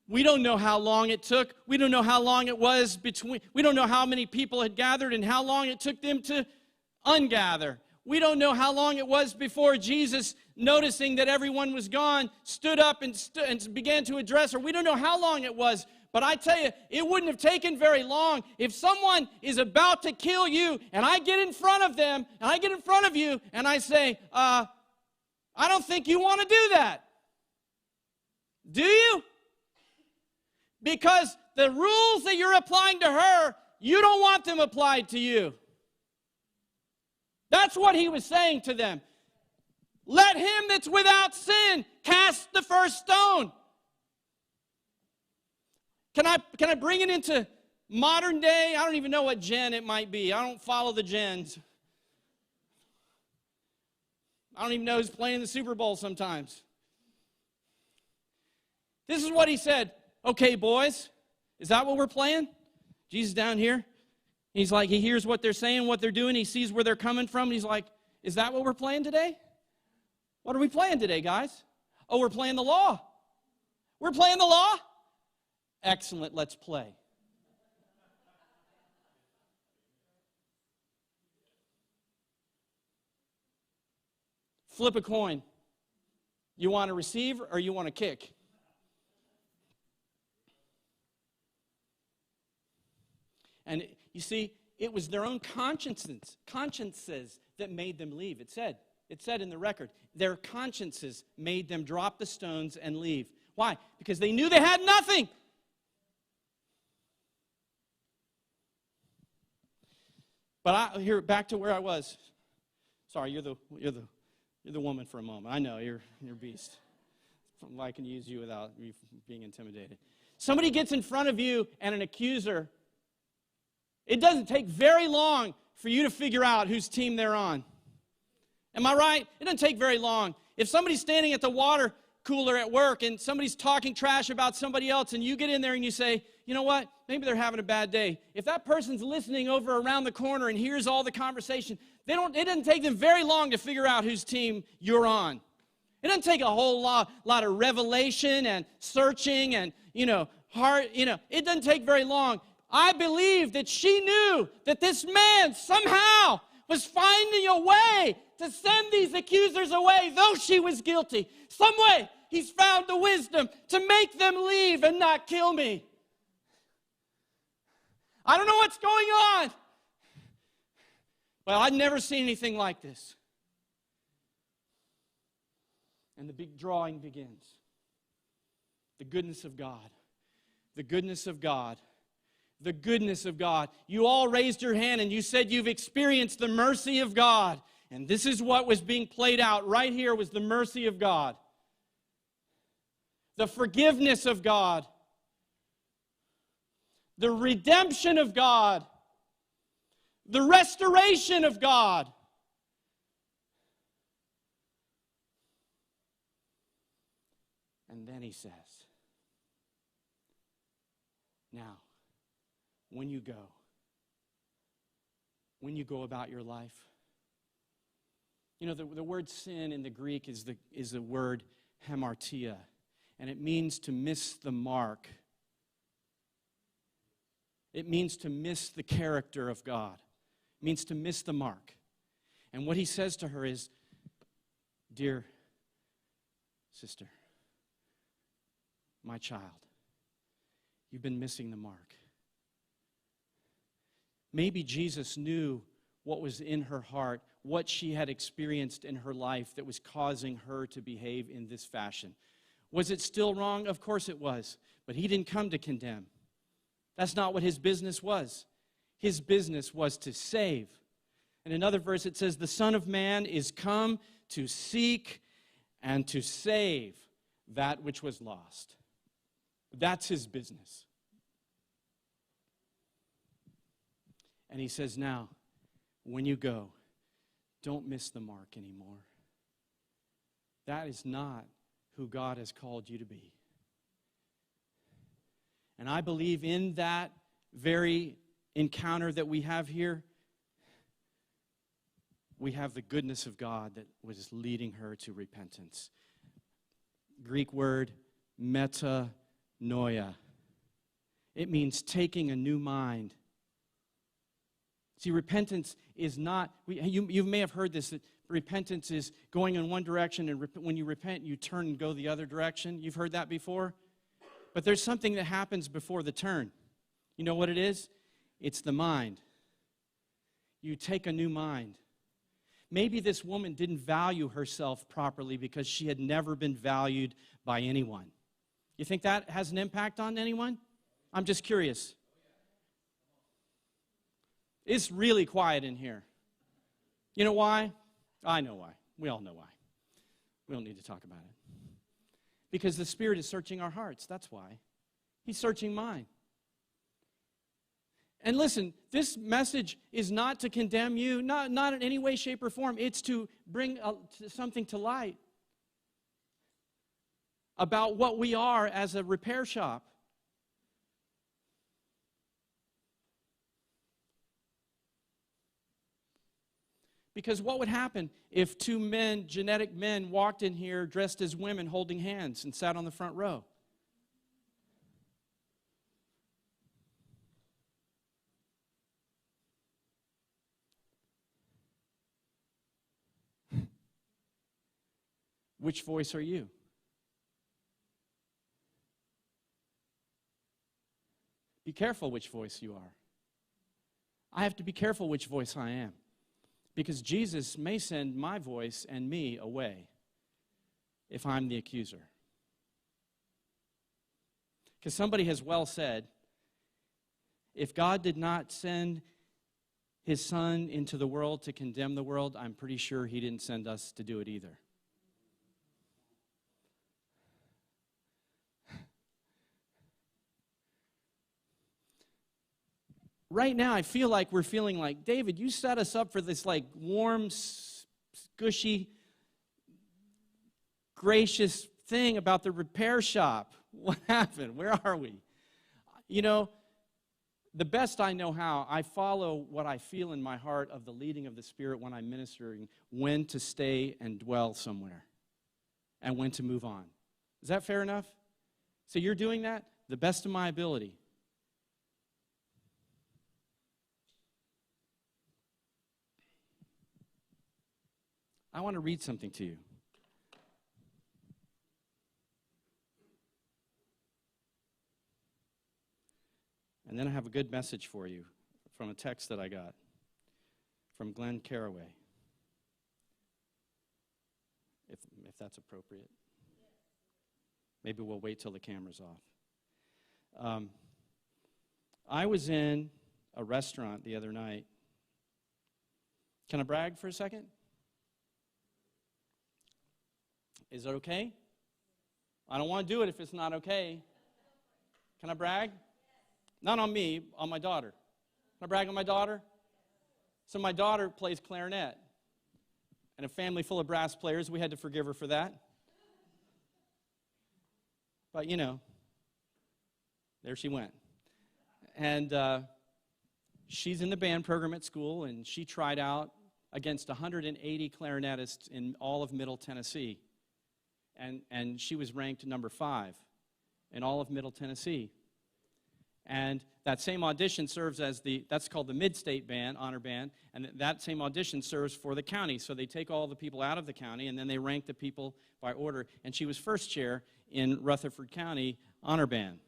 We don't know how long it took. We don't know how long it was between. We don't know how many people had gathered and how long it took them to ungather. We don't know how long it was before Jesus, noticing that everyone was gone, stood up and began to address her. We don't know how long it was. But I tell you, it wouldn't have taken very long. If someone is about to kill you, and I get in front of them, and I get in front of you, and I say, I don't think you want to do that. Do you? Because the rules that you're applying to her, you don't want them applied to you. That's what he was saying to them. Let him that's without sin cast the first stone. Can I bring it into modern day? I don't even know what gen it might be. I don't follow the gens. I don't even know who's playing the Super Bowl sometimes. This is what he said. Okay, boys, is that what we're playing? Jesus down here. He's like, he hears what they're saying, what they're doing. He sees where they're coming from. He's like, is that what we're playing today? What are we playing today, guys? Oh, we're playing the law. We're playing the law? Excellent, let's play. Flip a coin. You want to receive or you want to kick? And you see, it was their own consciences that made them leave. It said in the record, their consciences made them drop the stones and leave. Why? Because they knew they had nothing. But here, back to where I was. Sorry, you're the woman for a moment. I know you're a beast. I can use you without you being intimidated. Somebody gets in front of you and an accuser. It doesn't take very long for you to figure out whose team they're on. Am I right? It doesn't take very long. If somebody's standing at the water cooler at work and somebody's talking trash about somebody else and you get in there and you say, you know what, maybe they're having a bad day. If that person's listening over around the corner and hears all the conversation, it doesn't take them very long to figure out whose team you're on. It doesn't take a whole lot of revelation and searching and, it doesn't take very long. I believe that she knew that this man somehow was finding a way to send these accusers away, though she was guilty. Some way he's found the wisdom to make them leave and not kill me. I don't know what's going on. Well, I'd never seen anything like this. And the big drawing begins. The goodness of God. The goodness of God. The goodness of God. You all raised your hand and you said you've experienced the mercy of God. And this is what was being played out right here was the mercy of God. The forgiveness of God. The redemption of God. The restoration of God. And then he says, now, when you go about your life, the word sin in the Greek is the word hamartia, and it means to miss the mark. It means to miss the character of God. It means to miss the mark. And what he says to her is, dear sister, my child, you've been missing the mark. Maybe Jesus knew what was in her heart, what she had experienced in her life that was causing her to behave in this fashion. Was it still wrong? Of course it was. But he didn't come to condemn. That's not what his business was. His business was to save. In another verse it says, the Son of Man is come to seek and to save that which was lost. That's his business. And he says, now, when you go, don't miss the mark anymore. That is not who God has called you to be. And I believe in that very encounter that we have here, we have the goodness of God that was leading her to repentance. Greek word metanoia. It means taking a new mind. See, repentance is not, you may have heard this, that repentance is going in one direction, and when you repent, you turn and go the other direction. You've heard that before? But there's something that happens before the turn. You know what it is? It's the mind. You take a new mind. Maybe this woman didn't value herself properly because she had never been valued by anyone. You think that has an impact on anyone? I'm just curious. It's really quiet in here. You know why? I know why. We all know why. We don't need to talk about it. Because the Spirit is searching our hearts. That's why. He's searching mine. And listen, this message is not to condemn you, not in any way, shape, or form. It's to bring something to light about what we are as a repair shop. Because what would happen if two men, genetic men, walked in here dressed as women holding hands and sat on the front row? Which voice are you? Be careful which voice you are. I have to be careful which voice I am. Because Jesus may send my voice and me away if I'm the accuser. Because somebody has well said, if God did not send His Son into the world to condemn the world, I'm pretty sure He didn't send us to do it either. Right now, I feel like we're feeling like, David, you set us up for this like warm, gushy, gracious thing about the repair shop. What happened? Where are we? You know, the best I know how, I follow what I feel in my heart of the leading of the Spirit when I'm ministering, when to stay and dwell somewhere, and when to move on. Is that fair enough? So you're doing that? The best of my ability. I want to read something to you. And then I have a good message for you from a text that I got from Glenn Caraway, if that's appropriate. Maybe we'll wait till the camera's off. I was in a restaurant the other night. Can I brag for a second? Is it okay? I don't want to do it if it's not okay. Can I brag? Not on me, on my daughter. Can I brag on my daughter? So my daughter plays clarinet. And a family full of brass players, we had to forgive her for that. But, you know, there she went. And she's in the band program at school, and she tried out against 180 clarinetists in all of Middle Tennessee. And she was ranked number 5 in all of Middle Tennessee. And that same audition serves as that's called the Mid-State Band, Honor Band, and that same audition serves for the county. So they take all the people out of the county, and then they rank the people by order. And she was first chair in Rutherford County Honor Band.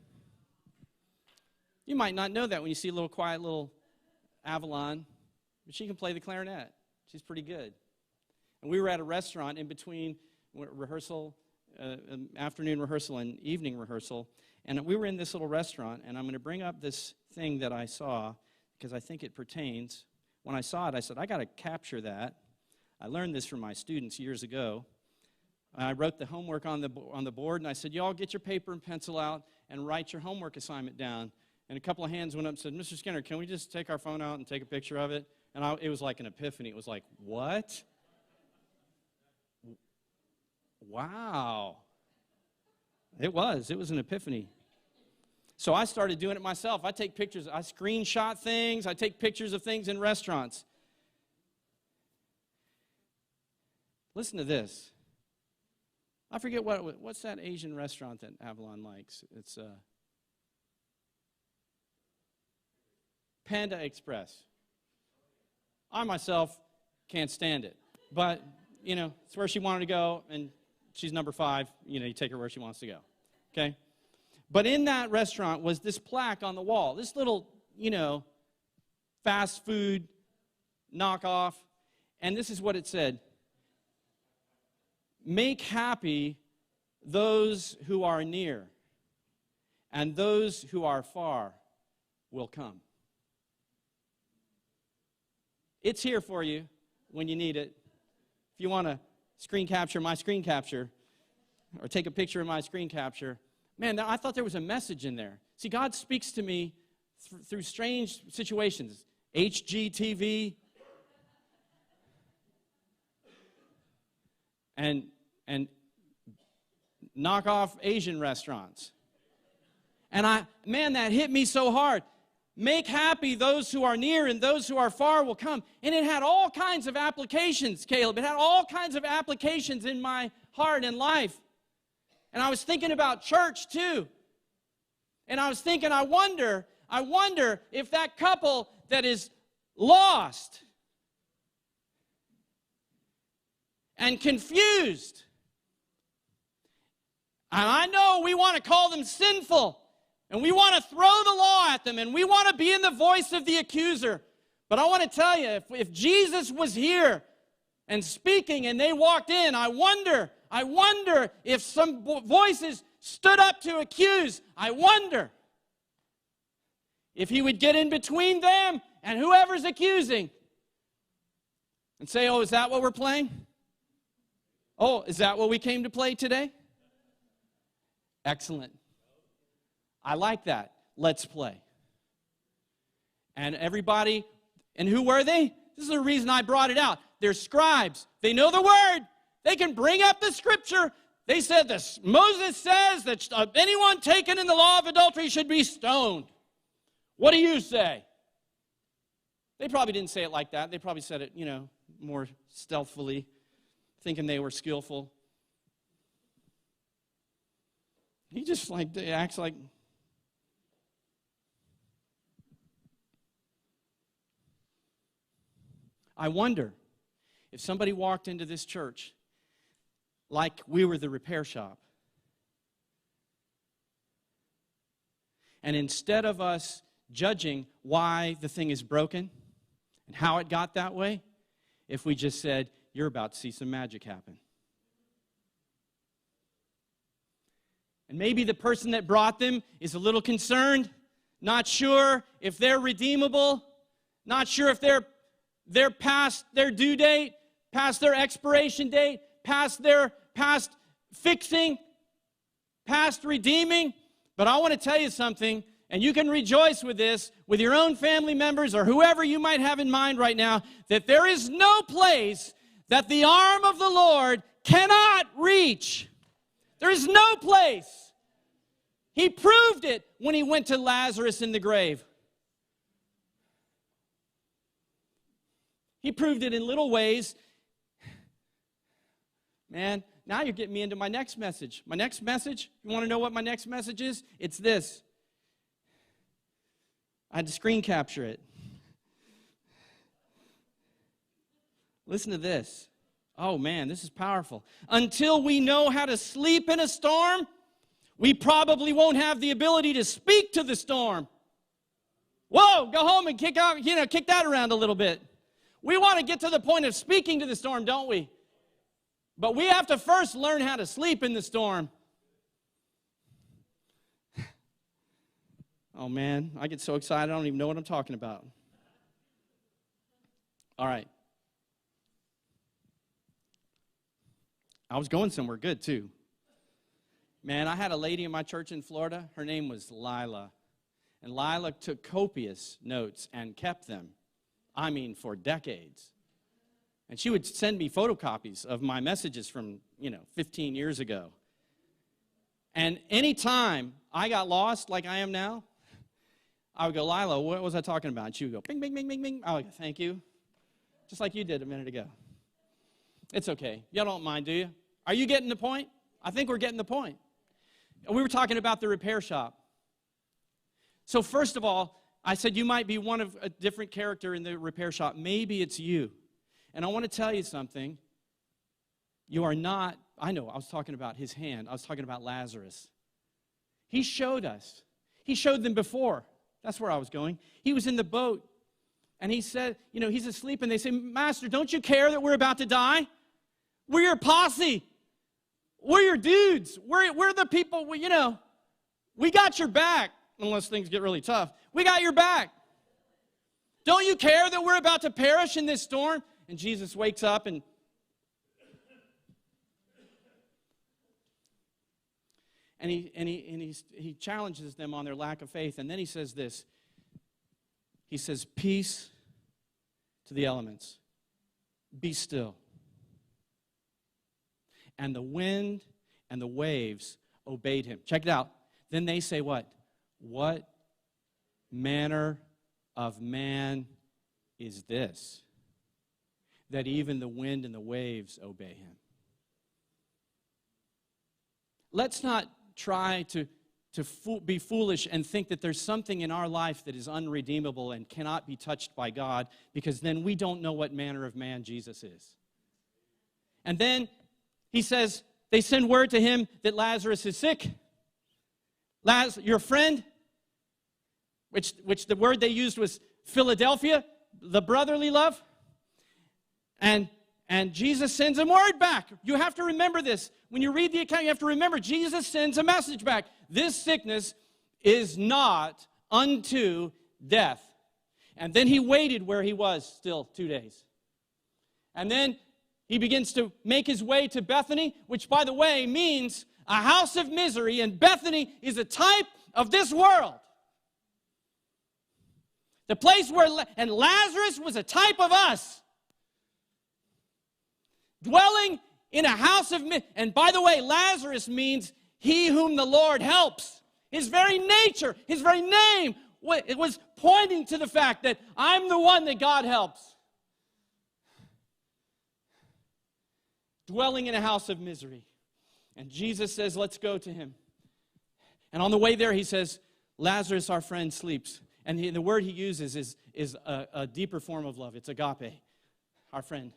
You might not know that when you see a little quiet little Avalon, but she can play the clarinet. She's pretty good. And we were at a restaurant in between rehearsal, afternoon rehearsal and evening rehearsal, and we were in this little restaurant, and I'm going to bring up this thing that I saw because I think it pertains. When I saw it, I said, I got to capture that. I learned this from my students years ago. I wrote the homework on the board, and I said, y'all get your paper and pencil out and write your homework assignment down. And a couple of hands went up and said, Mr. Skinner, can we just take our phone out and take a picture of it? And it was like an epiphany. It was like, what? Wow. It was an epiphany. So I started doing it myself. I take pictures, I screenshot things, I take pictures of things in restaurants. Listen to this. I forget what's that Asian restaurant that Avalon likes. It's Panda Express. I myself can't stand it. But, it's where she wanted to go, and she's number 5. You take her where she wants to go. Okay? But in that restaurant was this plaque on the wall, this little, fast food knockoff. And this is what it said. Make happy those who are near, and those who are far will come. It's here for you when you need it. If you want to screen capture my screen capture, or take a picture of my screen capture, man, I thought there was a message in there. See, God speaks to me through strange situations. HGTV and knockoff Asian restaurants. And that hit me so hard. Make happy those who are near, and those who are far will come. And it had all kinds of applications, Caleb. It had all kinds of applications in my heart and life. And I was thinking about church too. And I was thinking, I wonder if that couple that is lost and confused, and I know we want to call them sinful, and we want to throw the law at them, and we want to be in the voice of the accuser. But I want to tell you, if Jesus was here and speaking and they walked in, I wonder if some voices stood up to accuse. I wonder if he would get in between them and whoever's accusing and say, oh, is that what we're playing? Oh, is that what we came to play today? Excellent. I like that. Let's play. And everybody, and who were they? This is the reason I brought it out. They're scribes. They know the word. They can bring up the scripture. They said this. Moses says that anyone taken in the law of adultery should be stoned. What do you say? They probably didn't say it like that. They probably said it, more stealthily, thinking they were skillful. He just acts like... I wonder if somebody walked into this church like we were the repair shop, and instead of us judging why the thing is broken and how it got that way, if we just said, you're about to see some magic happen. And maybe the person that brought them is a little concerned, not sure if they're redeemable, not sure if they're past their due date, past their expiration date, past fixing, past redeeming. But I want to tell you something, and you can rejoice with this, with your own family members or whoever you might have in mind right now, that there is no place that the arm of the Lord cannot reach. There is no place. He proved it when he went to Lazarus in the grave. He proved it in little ways. Man, now you're getting me into my next message. My next message, you want to know what my next message is? It's this. I had to screen capture it. Listen to this. Oh, man, this is powerful. Until we know how to sleep in a storm, we probably won't have the ability to speak to the storm. Whoa, go home and kick that around a little bit. We want to get to the point of speaking to the storm, don't we? But we have to first learn how to sleep in the storm. Oh, man, I get so excited, I don't even know what I'm talking about. All right. I was going somewhere good, too. Man, I had a lady in my church in Florida. Her name was Lila. And Lila took copious notes and kept them. I mean, for decades. And she would send me photocopies of my messages from, 15 years ago. And anytime I got lost like I am now, I would go, Lila, what was I talking about? And she would go, bing, bing, bing, bing, bing. I would go, thank you. Just like you did a minute ago. It's okay. Y'all don't mind, do you? Are you getting the point? I think we're getting the point. We were talking about the repair shop. So first of all, I said you might be one of a different character in the repair shop. Maybe it's you. And I want to tell you something. You are not, I know, I was talking about his hand. I was talking about Lazarus. He showed us. He showed them before. That's where I was going. He was in the boat. And he said, he's asleep. And they say, Master, don't you care that we're about to die? We're your posse. We're your dudes. We're the people, we got your back. Unless things get really tough. We got your back. Don't you care that we're about to perish in this storm? And Jesus wakes up and he challenges them on their lack of faith. And then he says this. He says, peace to the elements. Be still. And the wind and the waves obeyed him. Check it out. Then they say what? What manner of man is this, that even the wind and the waves obey him? Let's not try to be foolish and think that there's something in our life that is unredeemable and cannot be touched by God, because then we don't know what manner of man Jesus is. And then he says, they send word to him that Lazarus is sick. Your friend, which the word they used was Philadelphia, the brotherly love. And Jesus sends him word back. You have to remember this. When you read the account, you have to remember Jesus sends a message back. This sickness is not unto death. And then he waited where he was still 2 days. And then he begins to make his way to Bethany, which, by the way, means a house of misery, and Bethany is a type of this world. The place where, and Lazarus was a type of us. Dwelling in a house of misery. And by the way, Lazarus means he whom the Lord helps. His very nature, his very name, it was pointing to the fact that I'm the one that God helps. Dwelling in a house of misery. And Jesus says, let's go to him. And on the way there, he says, Lazarus, our friend, sleeps. And the word he uses is a deeper form of love. It's agape, our friend.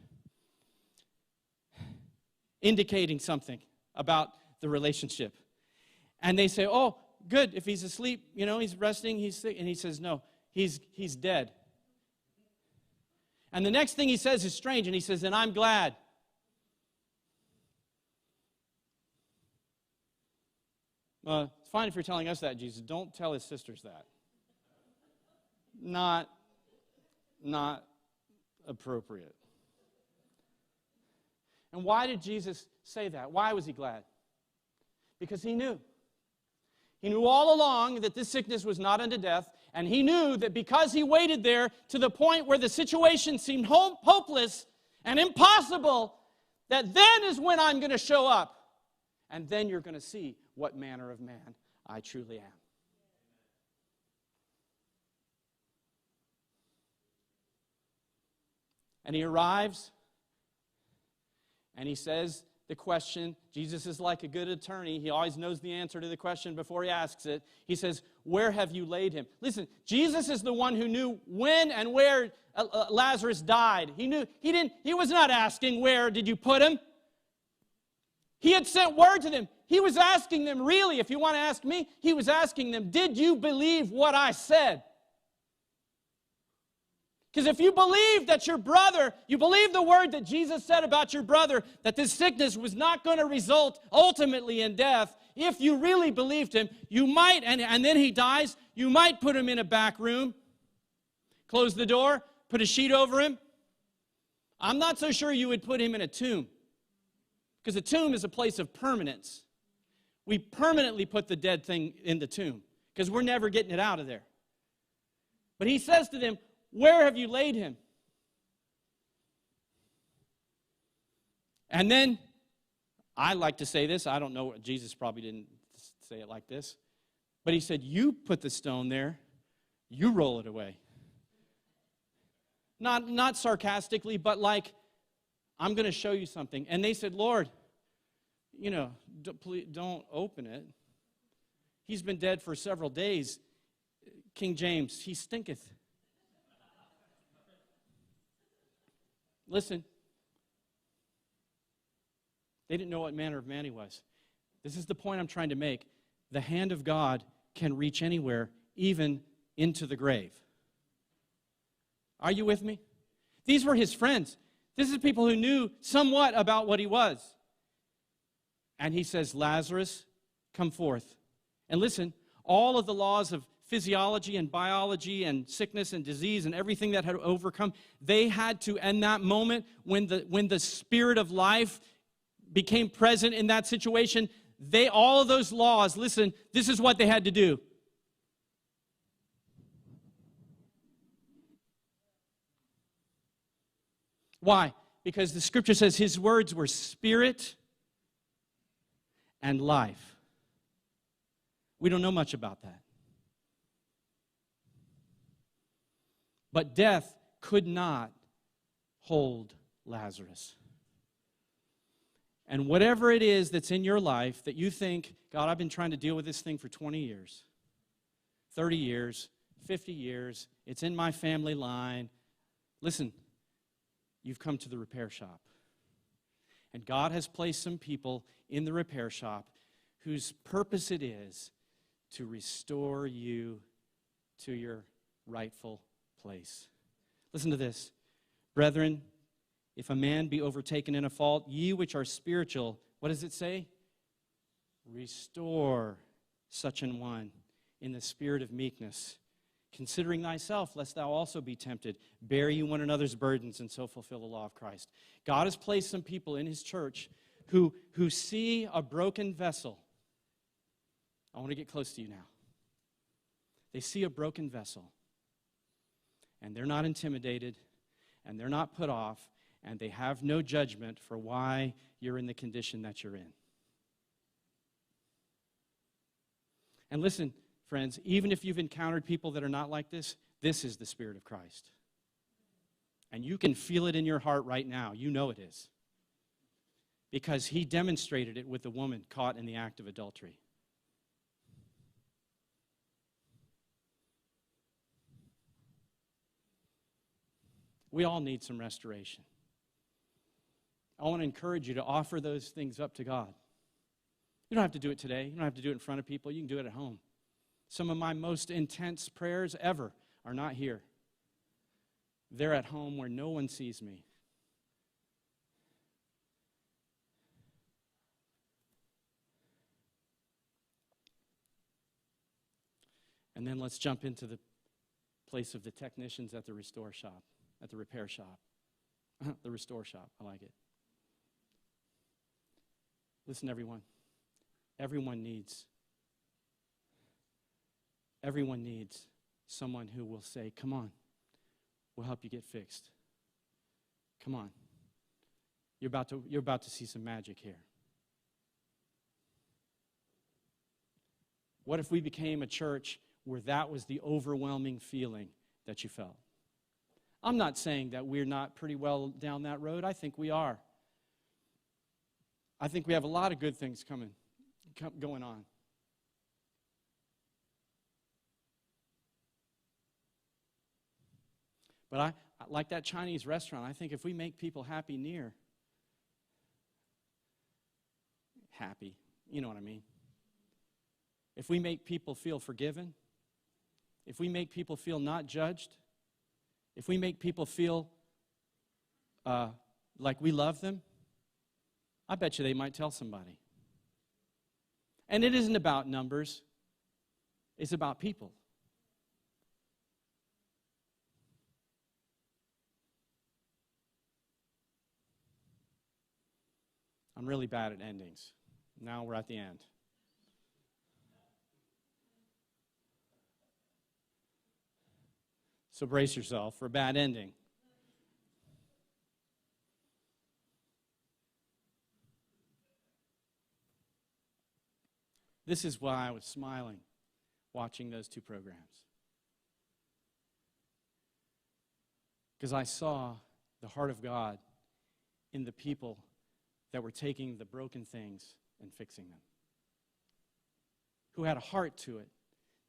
Indicating something about the relationship. And they say, oh, good, if he's asleep, he's resting, he's sick. And he says, no, he's dead. And the next thing he says is strange, and he says, and I'm glad. It's fine if you're telling us that, Jesus. Don't tell his sisters that. Not appropriate. And why did Jesus say that? Why was he glad? Because he knew. He knew all along that this sickness was not unto death, and he knew that because he waited there to the point where the situation seemed hopeless and impossible, that then is when I'm going to show up. And then you're going to see what manner of man I truly am. And he arrives, and he says the question. Jesus is like a good attorney. He always knows the answer to the question before he asks it. He says, where have you laid him? Listen, Jesus is the one who knew when and where Lazarus died. He was not asking, where did you put him? He had sent word to them. He was asking them, really, if you want to ask me, he was asking them, did you believe what I said? Because if you believe that your brother, you believe the word that Jesus said about your brother, that this sickness was not going to result ultimately in death, if you really believed him, you might, and then he dies, you might put him in a back room, close the door, put a sheet over him. I'm not so sure you would put him in a tomb. Because a tomb is a place of permanence. We permanently put the dead thing in the tomb because we're never getting it out of there. But he says to them, where have you laid him? And then, I like to say this. I don't know, Jesus probably didn't say it like this. But he said, you put the stone there. You roll it away. Not sarcastically, but like, I'm going to show you something. And they said, Lord, please don't open it. He's been dead for several days. King James, he stinketh. Listen. They didn't know what manner of man he was. This is the point I'm trying to make. The hand of God can reach anywhere, even into the grave. Are you with me? These were his friends. This is people who knew somewhat about what he was. And he says, Lazarus, come forth. And listen, all of the laws of physiology and biology and sickness and disease and everything that had overcome, they had to, in that moment, when the spirit of life became present in that situation, all of those laws, listen, this is what they had to do. Why? Because the scripture says his words were spirit and life. We don't know much about that. But death could not hold Lazarus. And whatever it is that's in your life that you think, God, I've been trying to deal with this thing for 20 years, 30 years, 50 years, it's in my family line. Listen, you've come to the repair shop. And God has placed some people in the repair shop whose purpose it is to restore you to your rightful place. Listen to this. Brethren, if a man be overtaken in a fault, ye which are spiritual, what does it say? Restore such an one in the spirit of meekness, considering thyself, lest thou also be tempted. Bear you one another's burdens, and so fulfill the law of Christ. God has placed some people in his church who see a broken vessel. I want to get close to you now. They see a broken vessel, and they're not intimidated, and they're not put off, and they have no judgment for why you're in the condition that you're in. And listen, friends, even if you've encountered people that are not like this, this is the Spirit of Christ. And you can feel it in your heart right now. You know it is. Because he demonstrated it with the woman caught in the act of adultery. We all need some restoration. I want to encourage you to offer those things up to God. You don't have to do it today. You don't have to do it in front of people. You can do it at home. Some of my most intense prayers ever are not here. They're at home where no one sees me. And then let's jump into the place of the technicians at the restore shop, at the repair shop. The restore shop, I like it. Listen, everyone. Everyone needs someone who will say, come on, we'll help you get fixed. Come on. You're about to see some magic here. What if we became a church where that was the overwhelming feeling that you felt? I'm not saying that we're not pretty well down that road. I think we are. I think we have a lot of good things going on. But I like that Chinese restaurant. I think if we make people happy, you know what I mean? If we make people feel forgiven, if we make people feel not judged, if we make people feel like we love them, I bet you they might tell somebody. And it isn't about numbers. It's about people. I'm really bad at endings. Now we're at the end. So brace yourself for a bad ending. This is why I was smiling watching those two programs. Because I saw the heart of God in the people that were taking the broken things and fixing them, who had a heart to it.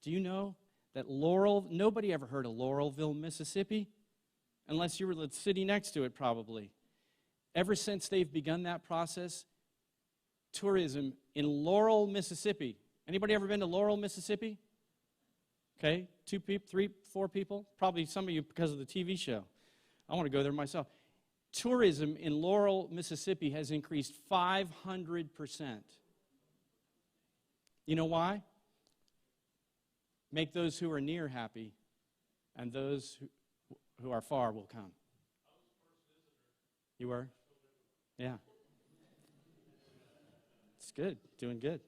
Do you know that nobody ever heard of Laurelville, Mississippi? Unless you were the city next to it, probably. Ever since they've begun that process, tourism in Laurel, Mississippi. Anybody ever been to Laurel, Mississippi? Okay, 2 people, 3, 4 people? Probably some of you because of the TV show. I want to go there myself. Tourism in Laurel, Mississippi has increased 500%. You know why? Make those who are near happy, and those who are far will come. You were? Yeah. It's good. Doing good.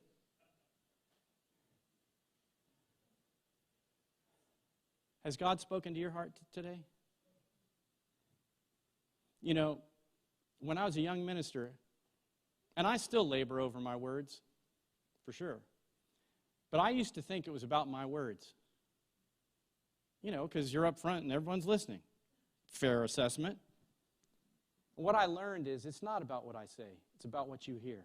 Has God spoken to your heart today? You know, when I was a young minister, and I still labor over my words, for sure, but I used to think it was about my words. You know, because you're up front and everyone's listening. Fair assessment. What I learned is it's not about what I say. It's about what you hear.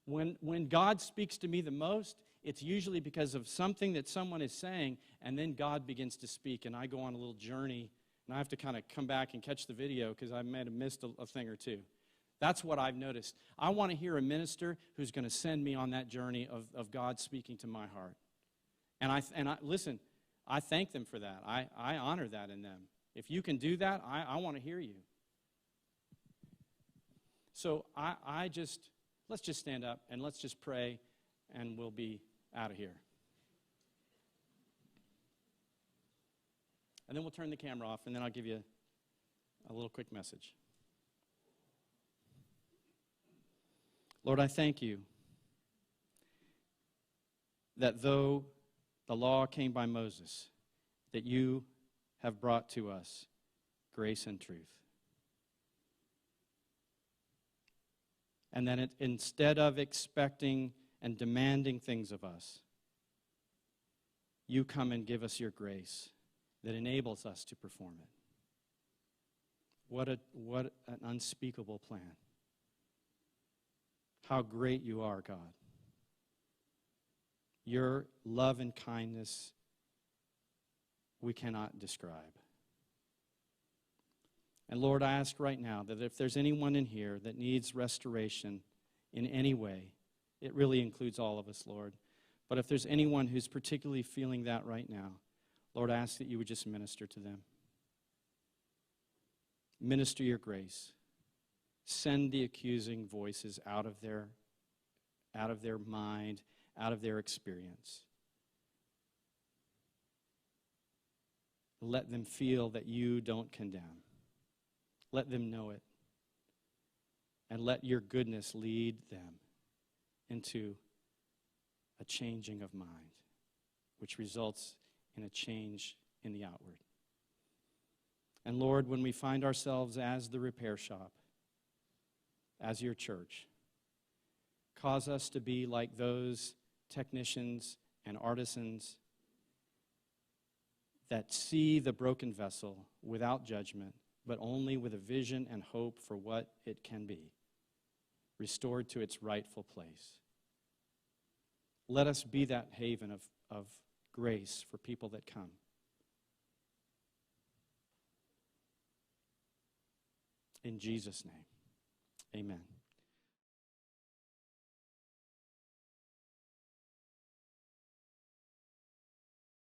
When God speaks to me the most, it's usually because of something that someone is saying, and then God begins to speak, and I go on a little journey, and I have to kind of come back and catch the video because I might have missed a thing or two. That's what I've noticed. I want to hear a minister who's going to send me on that journey of God speaking to my heart. And I listen, I thank them for that. I honor that in them. If you can do that, I want to hear you. So let's just stand up and let's just pray, and we'll be out of here. And then we'll turn the camera off, and then I'll give you a little quick message. Lord, I thank you that though the law came by Moses, that you have brought to us grace and truth. And that instead of expecting and demanding things of us, you come and give us your grace that enables us to perform it. What an unspeakable plan. How great you are, God. Your love and kindness we cannot describe. And Lord, I ask right now that if there's anyone in here that needs restoration in any way, it really includes all of us, Lord. But if there's anyone who's particularly feeling that right now, Lord, I ask that you would just minister to them. Minister your grace. Send the accusing voices out of their mind, out of their experience. Let them feel that you don't condemn. Let them know it. And let your goodness lead them into a changing of mind, which results in a change in the outward. And Lord, when we find ourselves as the repair shop, as your church, cause us to be like those technicians and artisans that see the broken vessel without judgment, but only with a vision and hope for what it can be, restored to its rightful place. Let us be that haven of grace for people that come. In Jesus' name, amen.